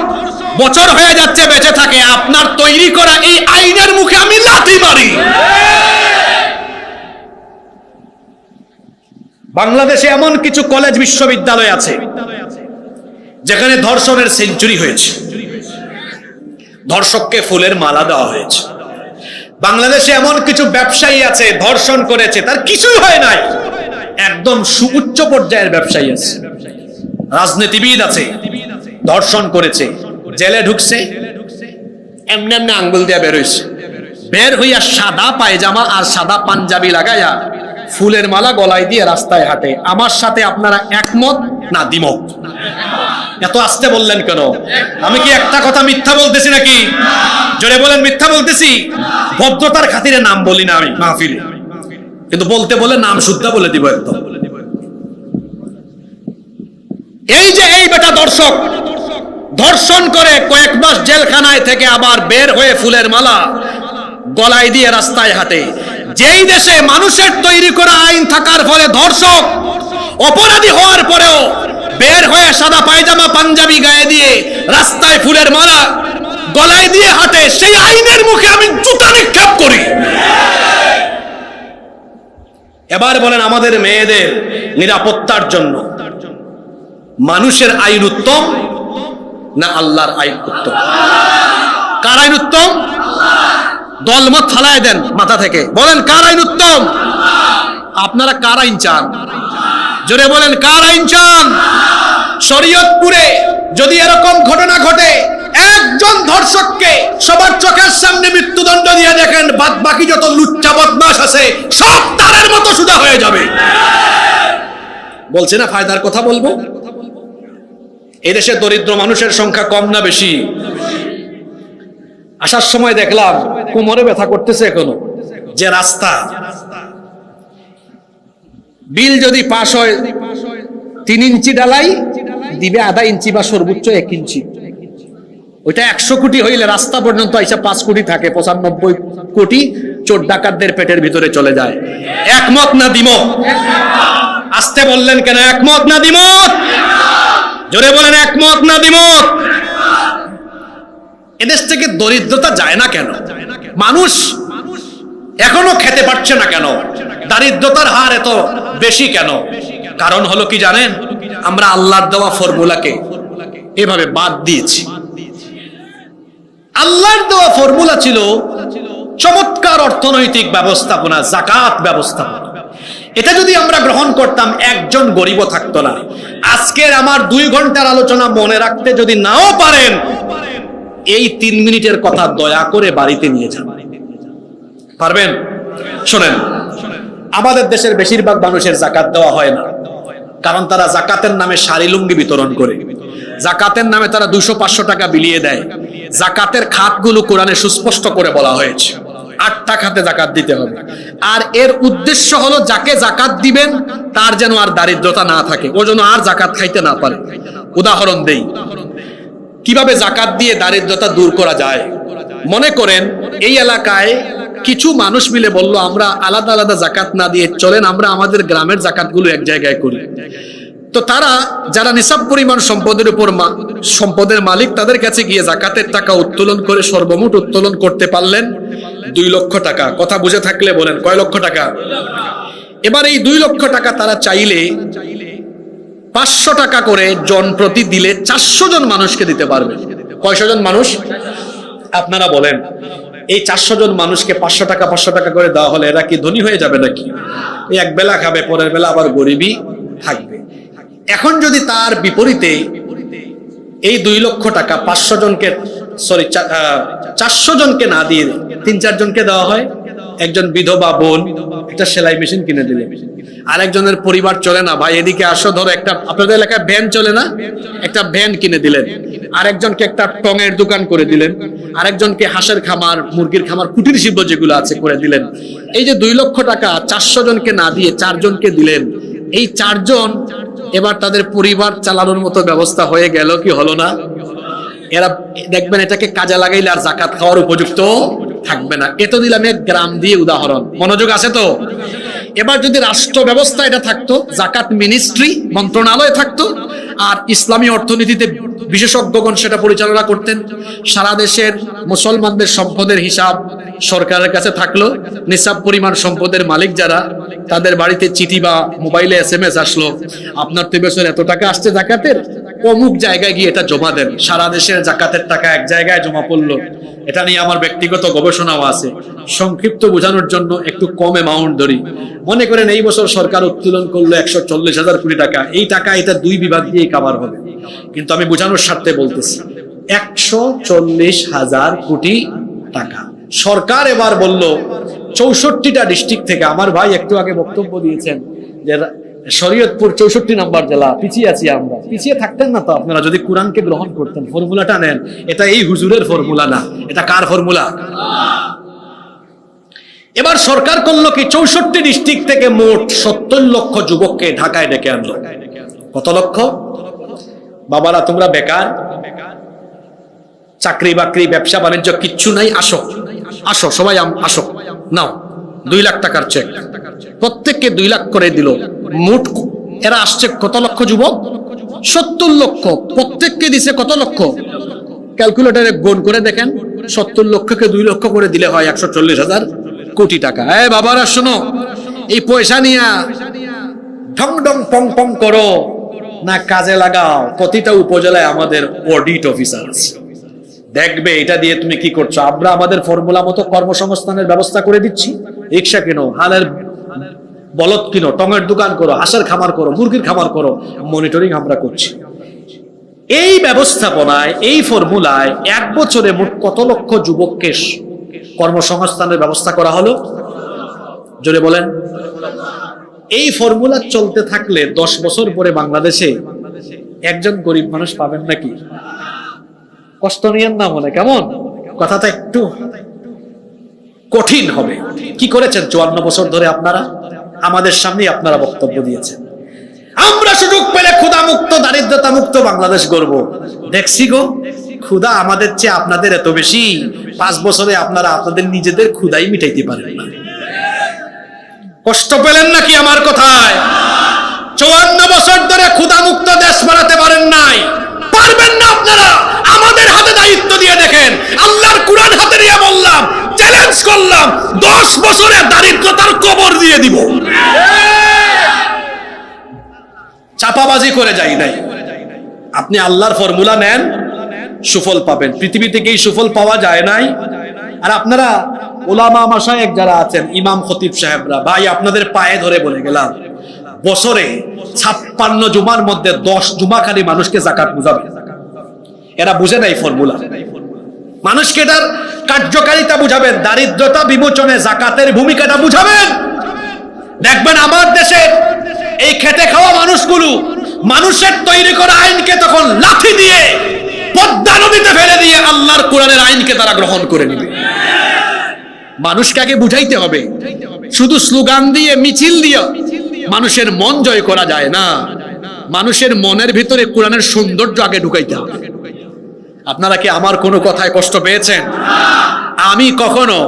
বছর হয়ে যাচ্ছে বেঁচে থাকে। আপনার তৈরি করা এই আইনের মুখে আমি লাথি মারি। বাংলাদেশে এমন কিছু কলেজ বিশ্ববিদ্যালয় আছে যেখানে ধর্ষণের সেঞ্চুরি হয়েছে, ধর্ষককে ফুলের মালা দেওয়া হয়েছে। বাংলাদেশে এমন কিছু ব্যবসায়ী আছে, ধর্ষণ করেছে, তার কিছুই হয় নাই, একদম সুউচ্চ পর্যায়ের ব্যবসায়ী আছে। রাজনীতিবিদ আছে, ধর্ষণ করেছে, জেলে ঢুকছে, এমনি এমনি আঙ্গুল দিয়ে বের হইছে। বের হইয়া সাদা পায়জামা আর সাদা পাঞ্জাবি লাগাইয়া ফুলের মালা গলায় দিয়ে রাস্তায় হাঁটে। আমার সাথে আপনারা একমত না দ্বিমত? এত আস্তে বললেন কেন? আমি কি একটা কথা মিথ্যা বলতেছি নাকি? জোরে বলেন, মিথ্যা বলতেছি? ভদ্রতার খাতিরে নাম বলি না আমি মাহফিলে, কিন্তু বলতে বলে নাম শুদ্ধা বলে দিব একদম। এই যে এই বেটা দর্শক ধর্ষণ করে কয়েক মাস জেলখানায় থেকে আবার বের হয়ে ফুলের মালা গলায় দিয়ে রাস্তায় হাঁটে। যেই দেশে মানুষের তৈরি করা আইন থাকার ফলে ধর্ষক অপরাধী হওয়ার পরেও বের হয়ে সাদা পায়জামা পাঞ্জাবি গায়ে দিয়ে রাস্তায় ফুলের মালা গলায় দিয়ে হাঁটে, সেই আইনের মুখে আমি জুতা নিক্ষেপ করি। এবার বলেন, আমাদের মেয়েদের নিরাপত্তার জন্য মানুষের আইন উত্তম না আল্লাহর আইন উত্তম? কার আইন উত্তম? দলমত ফালায় দেন মাথা থেকে, বলেন কার আইন উত্তম? আপনারা কার আইন চান? জোরে বলেন, কার আইন চান? শরীয়তপুরে যদি এরকম ঘটনা ঘটে, একজন ধর্ষককে সবার চোখের সামনে মৃত্যুদণ্ড দিয়ে দেখেন, বাদ বাকি যত লুচ্চা বদমাশ আছে সব তারের মতো সুদা হয়ে যাবে। বলছে না ফায়দার কথা বলবো। এদেশে দরিদ্র মানুষের সংখ্যা কম না বেশি? আসার সময় দেখলাম কোমরে ব্যথা করতেছে এখনো, যে রাস্তা বিল যদি পাস হয় 3 ইঞ্চি ডালাই দিবে, আধা ইঞ্চি বা সর্বোচ্চ 1 ইঞ্চি। ওইটা 100 কোটি হইলে রাস্তা পর্যন্ত আইসা 5 কোটি থাকে, 95 কোটি চোর ডাকাতদের পেটের ভিতরে চলে যায়। একমত না দ্বিমত? আসতে বললেন কেন? একমত না দ্বিমত? জোরে বলেন, একমত না দ্বিমত? এদেশ থেকে দরিদ্রতা যায় না কেন? মানুষ এখনো খেতে পারছে না কেন? দারিদ্রতার হার এত বেশি কেন? কারণ হলো কি জানেন? আমরা আল্লাহর দেওয়া ফর্মুলাকে এভাবে বাদ দিয়েছি। আল্লাহর দেওয়া ফর্মুলা ছিল চমৎকার অর্থনৈতিক ব্যবস্থাপনা, যাকাত ব্যবস্থাপনা। এটা যদি আমরা গ্রহণ করতাম, একজন গরিবও থাকতো না। আজকের আমার 2 ঘন্টার আলোচনা মনে রাখতে যদি নাও পারেন, এই 3 মিনিটের কথা দয়া করে বাড়িতে নিয়ে যান। পারবেন? শোনেন, আমাদের দেশের বেশিরভাগ মানুষের যাকাত দেওয়া হয় না, কারণ তারা যাকাতের নামে শাড়ি লুঙ্গি বিতরণ করে, যাকাতের নামে তারা 200-500 টাকা বিলিয়ে দেয়। যাকাতের খাতগুলো কোরআনে সুস্পষ্ট করে বলা হয়েছে, 8টা খাতে যাকাত দিতে হবে। আর এর উদ্দেশ্য হলো যাকে যাকাত দিবেন তার যেন আর দারিদ্রতা না থাকে, ও যেন আর যাকাত খাইতে না পারে। উদাহরণ দেই কিভাবে যাকাত দিয়ে দারিদ্রতা দূর করা যায়। মনে করেন এই এলাকায় কিছু মানুষ মিলে বলল, আমরা আলাদা আলাদা যাকাত না দিয়ে চলেন আমরা আমাদের গ্রামের যাকাতগুলো এক জায়গায় করি। তো তারা যারা নিসাব পরিমাণ সম্পদের উপর সম্পদের মালিক, তাদের কাছে গিয়ে যাকাতের টাকা উত্তোলন করে সর্বমোট উত্তোলন করতে পারলেন 2 লক্ষ টাকা। কথা বুঝে থাকলে বলেন, কয় লক্ষ টাকা? এবার এই 2 লক্ষ টাকা তারা চাইলে 500 টাকা করে জন প্রতি দিলে 400 জন মানুষকে দিতে পারবে। কয়শো জন মানুষ? আপনারা বলেন, এই 400 জন মানুষকে 500 টাকা করে দেওয়া হলে এরা কি ধনী হয়ে যাবে নাকি? এই এক বেলা খাবে, পরের বেলা আবার গরিবই থাকবে। এখন যদি তার বিপরীতে এই 2 লক্ষ টাকা 400 জনকে না দিয়ে 3-4 জনকে দেওয়া হয়, একজন বিধবা বোন একটা সেলাই মেশিন কিনে দিলেন, আরেকজনের পরিবার চলে না, ভাই এদিকে আসো, ধরো একটা আপনাদের এলাকায় ভ্যান চলে না, একটা ভ্যান কিনে দিলেন, আরেকজনকে একটা টঙের দোকান করে দিলেন, আরেকজনকে হাঁসের খামার, মুরগির খামার, কুটির শিল্প যেগুলো আছে করে দিলেন। এই যে 2 লক্ষ টাকা 400 জনকে না দিয়ে 4 জনকে দিলেন, এই 4 জন এবার তাদের পরিবার চালানোর মতো ব্যবস্থা হয়ে গেল কি হলো না? এরা দেখবেন এটাকে কাজে লাগাইলে আর যাকাত খাওয়ার উপযুক্ত থাকবে না। এত দিলাম এক গ্রাম দিয়ে উদাহরণ, মনোযোগ আছে তো? এবার যদি রাষ্ট্র ব্যবস্থা এটা থাকতো, যাকাত মিনিস্ট্রি মন্ত্রণালয় থাকতো, আর ইসলামী অর্থনীতিতে বিশেষজ্ঞগণ সেটা পরিচালনা করতেন, সারা দেশের মুসলমানদের সম্পদের হিসাব সরকারের কাছে থাকলো, নিসাব পরিমাণ সম্পদের মালিক যারা, তাদের বাড়িতে চিঠি বা মোবাইলে SMS আসলো, আপনার তো বছর এত টাকা আসছে জাকাতের, অমুক জায়গায় গিয়ে এটা জমা দেন। সারা দেশের জাকাতের টাকা এক জায়গায় জমা পড়লো। এটা নিয়ে আমার ব্যক্তিগত গবেষণাও আছে। সংক্ষিপ্ত বোঝানোর জন্য একটু কম অ্যামাউন্ট ধরি। মনে করেন এই বছর সরকার উত্তোলন করলো 140,000 কোটি টাকা। এই টাকা এটা 2 বিভাগ দিয়ে কভার হবে, কিন্তু আমি বোঝানোর স্বার্থে বলতেছি 140,000 কোটি টাকা সরকার এবার বলল 64টা ডিস্ট্রিক্ট থেকে। আমার ভাই একটু আগে বক্তব্য দিয়েছেন যে শরীয়তপুর 64 নম্বর জেলা, পিছিয়ে আছি আমরা। পিছিয়ে থাকতেন না তো আপনারা যদি কোরআনকে গ্রহণ করতেন। ফর্মুলাটা নেন, এটা এই হুজুরের ফর্মুলা না, এটা কার ফর্মুলা? এবার সরকার করলো কি, 64 ডিস্ট্রিক্ট থেকে মোট 70 লক্ষ যুবককে ঢাকায় ডেকে আনলো। কত লক্ষ? বাবারা তোমরা বেকার, চাকরি বাকরি ব্যবসা বাণিজ্য কিচ্ছু নাই, আসো আসো সবাই আসো, নাও 2 লাখ টাকার চেক। প্রত্যেককে 2 লাখ করে দিল। মোট এরা আসছে কত লক্ষ যুবক? 70 লক্ষ। প্রত্যেককে দিছে কত লক্ষ? ক্যালকুলেটরে গুণ করে দেখেন, 70 লক্ষকে 2 লক্ষ করে দিলে হয় 140,000 কোটি টাকা। বাবারা শোনো, এই পয়সা নিয়ে ঢং ঢং পং পং করো না, কাজে লাগাও। প্রতিটা উপজেলায় আমাদের অডিট অফিসার আছে, দেখবে এটা দিয়ে তুমি কি করছো। আমরা আমাদের ফর্মুলা মতো কর্মসংস্থানের ব্যবস্থা করে দিচ্ছি। রিক্সা কিনো, হালের বলদ কিনো, টঙের দোকান করো, হাঁসের খামার করো, মুরগির খামার করো, মনিটরিং আমরা করছি। এই ব্যবস্থাপনায়, এই ফর্মুলায় 1 বছরে মোট কত লক্ষ যুবককে কর্মসংস্থানের ব্যবস্থা করা হলো? জোরে বলেন। এই ফর্মুলা চলতে থাকলে 10 বছর পরে বাংলাদেশে একজন গরিব মানুষ পাবেন নাকি? কষ্ট নিয়েন না মনে, কেমন কথাটা একটু কঠিন হবে। কি করেছেন 54 বছর ধরে আপনারা? আমাদের সামনে আপনারা বক্তব্য দিয়েছেন। আমরা সুযোগ পেলে ক্ষুধা মুক্ত, দারিদ্রতা মুক্ত বাংলাদেশ গড়ব। দেখছি গো, ক্ষুধা আমাদের চেয়ে আপনাদের এত বেশি। 5 বছরে আপনারা আপনাদের নিজেদের ক্ষুধাই মিটাইতে পারেন না। কষ্ট পেলেন নাকি আমার কথায়? 54 বছর ধরে ক্ষুধা মুক্ত দেশ বানাতে পারেন নাই, পারবেন না আপনারা। আমাদের হাতে দায়িত্ব দিয়ে দেখেন। আল্লাহর কুরআন হাতে নিয়ে বললাম, চ্যালেঞ্জ করলাম, 10 বছরে দারিদ্রতার কবর দিয়ে দিব। চাপাবাজি করে যাই নাই। আপনি আল্লাহর ফর্মুলা নেন, সুফল পাবেন। পৃথিবী থেকেই সুফল পাওয়া যায় নাই। আর আপনারা ওলামা মাশায়েখ যারা আছেন, ইমাম খতিব সাহেবরা, ভাই আপনাদের পায়ে ধরে বলে গেলাম, বছরে 56 জুমার মধ্যে 10 জুমা খালি মানুষকে যাকাত বুঝাবে। এরা বুঝে নাই ফর্মুলা। মানুষকে এটার কার্যকারিতা বুঝাবেন, দারিদ্রতা বিমোচনে যাকাতের ভূমিকাটা বুঝাবেন। দেখবেন আমার দেশে এই খেটে খাওয়া মানুষগুলো মানুষের তৈরি করা আইনকে তখন লাঠি দিয়ে পদ্মা নদীতে ফেলে দিয়ে আল্লাহর কোরআনের আইনকে তারা গ্রহণ করে নেবে। মানুষকে আগে বুঝাইতে হবে। শুধু স্লোগান দিয়ে, মিছিল দিয়ে মানুষের মন জয় করা যায় না। মানুষের মনের ভিতরে কোরআনের সৌন্দর্য আগে ঢুকাইতে হবে। আপনারা কি আমার কোনো কথায় কষ্ট পেয়েছেন? আমি কখনো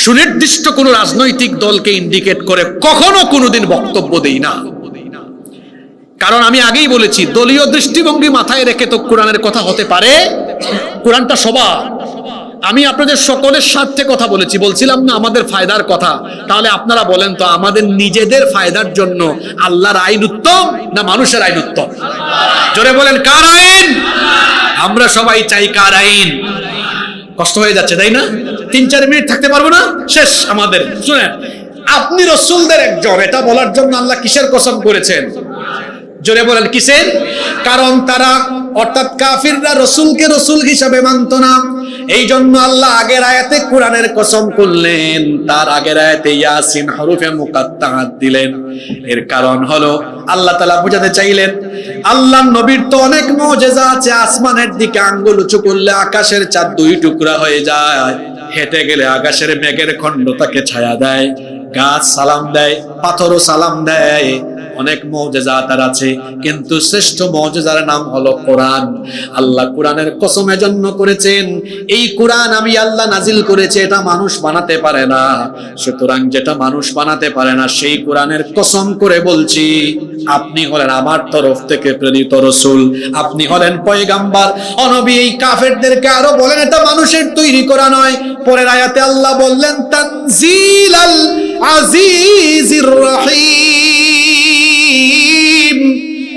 সুনির্দিষ্ট কোন রাজনৈতিক দলকে ইন্ডিকেট করে কখনো কোনোদিন বক্তব্য দেই না। কারণ আমি আগেই বলেছি, দলীয় দৃষ্টিভঙ্গি মাথায় রেখে তো কোরআনের কথা হতে পারে। কোরআনটা সবার। আমি আপনাদের সকলের স্বার্থে কথা বলেছি, বলছিলাম না আমাদের ফায়দার কথা। তাহলে আপনারা বলেন তো, আমাদের নিজেদের ফায়দার জন্য আল্লাহর আইন উত্তম না মানুষের আইন উত্তম? জোরে বলেন, কার আইন? আমরা সবাই চাই কার আইন? কষ্ট হয়ে যাচ্ছে তাই না? 3-4 মিনিট থাকতে পারবো না, শেষ আমাদের। শুনেন, আপনি রাসূলদের একজন, এটা বলার জন্য আল্লাহ কিসের কসম করেছেন? জোরে বলেন, কিসের? কারণ তারা, অর্থাৎ কাফিররা রাসূলকে রাসূল হিসাবে মানত না। এই জন্য আল্লাহ আগের আয়াতে কোরআনের কসম করলেন, তার আগের আয়াতে ইয়াসিন হরফে মুকাত্তাআত দিলেন। এর কারণ হলো আল্লাহ তাআলা বোঝাতে চাইলেন, আল্লাহর নবীর তো অনেক মুজিজা আছে। আসমানের দিকে আঙ্গুল উঁচু করলে আকাশের চাঁদ 2 টুকরা হয়ে যায়, হেঁটে গেলে আকাশের মেঘের খণ্ড তাকে ছায়া দেয়, গাছ সালাম দেয়, পাথরও সালাম দেয়। অনেক মুজিজা তার আছে, কিন্তু শ্রেষ্ঠ মুজিজার নাম হলো কোরআন। আল্লাহ কোরআনের কসম এজন্য করেছেন, এই কোরআন আমি আল্লাহ নাজিল করেছি, এটা মানুষ বানাতে পারে না। সুতরাং যেটা মানুষ বানাতে পারে না, সেই কোরআনের কসম করে বলছি, আপনি হলেন আমার তরফ থেকে প্রেরিত রাসূল, আপনি হলেন পয়গাম্বার। নবী এই কাফেরদেরকে আরো বলেন, এটা মানুষের তৈরি করা নয়। পরের আয়াতে আল্লাহ বললেন, তানজিলাল আজিজির রহিম,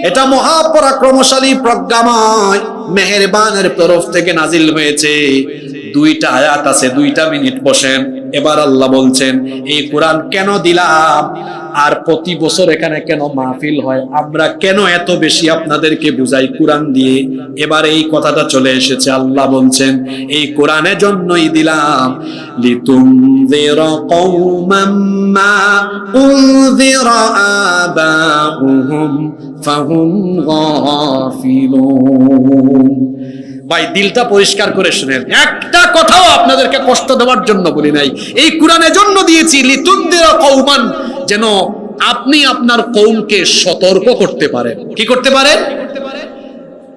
এটা মহাপরাক্রমশালী, প্রজ্ঞাময়, মেহেরবানের তরফ থেকে নাজিল হয়েছে। 2টা আয়াত আছে, 2টা মিনিট বসেন। এবার আল্লাহ বলছেন, এই কোরআন কেন দিলাম, আর প্রতি বছর এখানে কেন মাহফিল হয়, আমরা কেন এত বেশি আপনাদেরকে বুঝাই কোরআন দিয়ে। এবার এই কথাটা চলে এসেছে। আল্লাহ বলছেন, এই কোরআনের জন্যই দিলাম, লিতুনযিরা কওমান মা উনযিরা আবাউহুম ফাহুম গাফিলুন। ভাই, দিলটা পরিষ্কার করে শুনেন, একটা কথাও আপনাদেরকে কষ্ট দেওয়ার জন্য বলি নাই। এই কোরআনের জন্য দিয়েছি, লিতুনযিরা কওমান, যেন আপনি আপনার কওমকে সতর্ক করতে পারেন। কি করতে পারেন?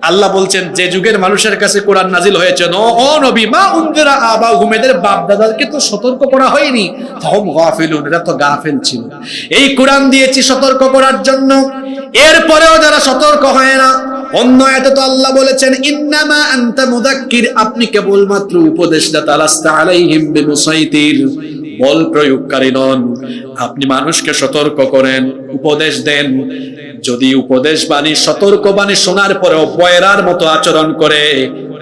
আল্লাহ বলছেন যে যুগের মানুষের কাছে কোরআন নাজিল হয়েছে ও নবী মা উনদিরা আবাহুম, এদের বাপ দাদাকে তো সতর্ক করা হয়নি, ফাহুম গাফিলুন, এরা তো গাফিল ছিল। এই কোরআন দিয়েছি সতর্ক করার জন্য, এরপরেও যারা সতর্ক হয় না। অন্য আয়াতে তো আল্লাহ বলেছেন ইন্নামা আনতা মুযাক্কির, আপনি কেবলমাত্র উপদেশদাতা, লাস্তা আলাইহিম বিমুসাইতির, বল প্রয়োগকারী নন। আপনি মানুষকে সতর্ক করেন, উপদেশ দেন। যদি উপদেশ বাণী, সতর্ক বাণী শোনার পরেও বয়রার মতো আচরণ করে,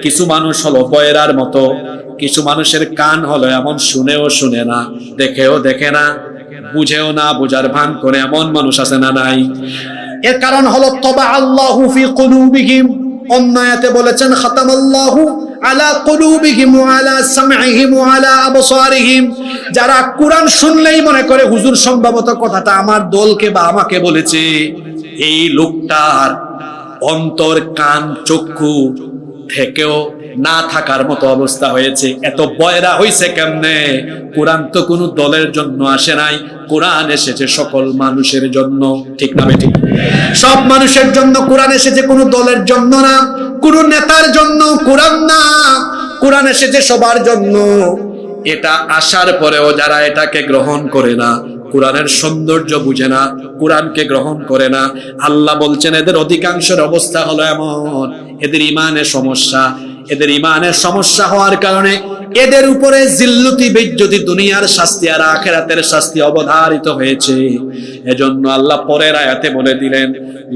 কিছু মানুষ হলো বয়রার মতো, কিছু মানুষের কান হলো এমন, শুনেও শুনে না, দেখেও দেখে না, বুঝেও না বুঝার ভান করে, এমন মানুষ আছে না নাই? এর কারণ হলো তবা আল্লাহু ফি কুলুবিহিম, অন্য আয়াতে বলেছেন খাতামাল্লাহু আলা কুলুবিহিম ওয়া আলা সামঈহিম ওয়া আলা আবসারিহিম, যারা কোরআন শুনলেই মনে করে হুজুর সম্ভবত কথাটা আমার দলকে বা আমাকে বলেছে, এই লোকটার অন্তর, কান, চক্ষু থেকেও না থাকার মতো অবস্থা হয়েছে। এত বয়রা হইছে কেমনে? কোরআন তো কোনো দলের জন্য আসে নাই, কোরআন এসেছে সকল মানুষের জন্য, ঠিক না বেঠিক? সব মানুষের জন্য কোরআন এসেছে, কোনো দলের জন্য না, কোনো নেতার জন্য কোরআন না, কোরআন এসেছে সবার জন্য। এটা আসার পরেও যারা এটাকে গ্রহণ করে না, কোরআনের সৌন্দর্য বুঝে না, কোরআনকে গ্রহণ করে না, আল্লাহ বলছেন এদের অধিকাংশের অবস্থা হলো এমন, এদের ইমানের সমস্যা। এদের ইমানের সমস্যা হওয়ার কারণে এদের উপরে জিল্লতি, বেইজ্জতি, দুনিয়ার শাস্তি আর আখিরাতের শাস্তি অবধারিত হয়েছে। এজন্য আল্লাহ পরের আয়াতে বলে দিলেন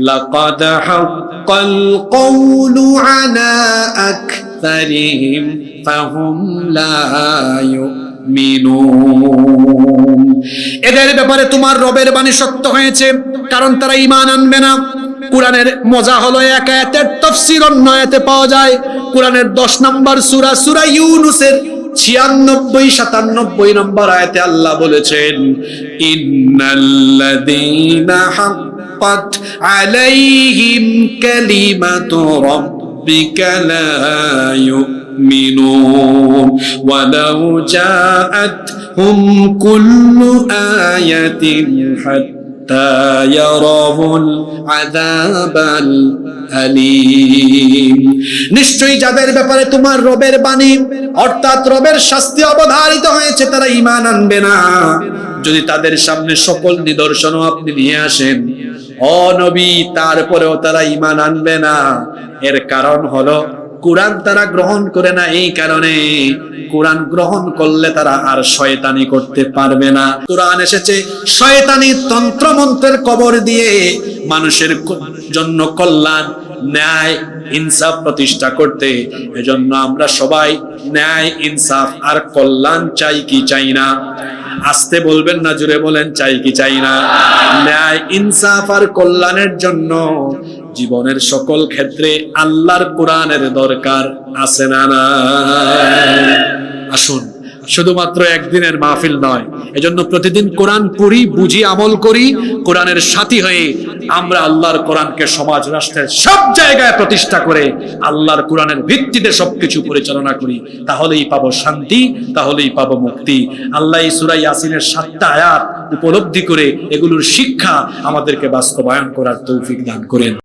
লাকাদ হাক্কাল কওলু আলা আকসারিহিম ফাহুম লা ইউমিনুন, এদের ব্যাপারে তোমার রবের বাণী সত্য হয়েছে, কারণ তারা ঈমান আনবে না। কোরআনের মজা হলো এক আয়াতের তাফসীর অন্য আয়াতে পাওয়া যায়। কোরআনের 10 নম্বর সূরা, সূরা ইউনূসের 96-97 নম্বর আয়াতে আল্লাহ বলেছেন ইন্নাল্লাযীনা হাক্কাত আলাইহিম কালিমাতু রাব্বিকা লা يؤمنون ولو جاءتهم كل آية حتى يروا العذاب الأليم, নিশ্চয়ই যাদের ব্যাপারে তোমার রবের বাণী অর্থাৎ রবের শাস্তি অবধারিত হয়েছে তারা ঈমান আনবে না। যদি তাদের সামনে সকল নিদর্শনও আপনি নিয়ে আসেন ও নবী, তারপরেও তারা ঈমান আনবে না। এর কারণ হলো কোরআন তারা গ্রহণ করে না। এই কারণে কোরআন গ্রহণ করলে তারা আর শয়তানি করতে পারবে না। কোরআন এসেছে শয়তানি তন্ত্র মন্ত্রের কবর দিয়ে মানুষের জন্য কল্যাণ, ন্যায়, ইনসাফ প্রতিষ্ঠা করতে। এজন্য আমরা সবাই ন্যায়, ইনসাফ আর কল্যাণ চাই কি চাই না? আস্তে বলবেন না, জোরে বলেন, চাই কি চাই না? ন্যায়, ইনসাফ আর কল্যাণের জন্য জীবনের সকল ক্ষেত্রে আল্লাহর কোরআনের দরকার আছে না না? আসুন, শুধুমাত্র একদিনের মাহফিল নয়, এজন্য প্রতিদিন কোরআন পড়ি, বুঝি, আমল করি, কোরআনের সাথী হয়ে আমরা আল্লাহর কোরআনকে সমাজ রাষ্ট্রের সব জায়গায় প্রতিষ্ঠা করে আল্লাহর কোরআনের ভিত্তিতে সবকিছু পরিচালনা করি। তাহলেই পাবো শান্তি, তাহলেই পাবো মুক্তি। আল্লাহ এই সূরা ইয়াসিনের 7টা আয়াত উপলব্ধি করে এগুলোর শিক্ষা আমাদেরকে বাস্তবায়ন করার তৌফিক দান করেন।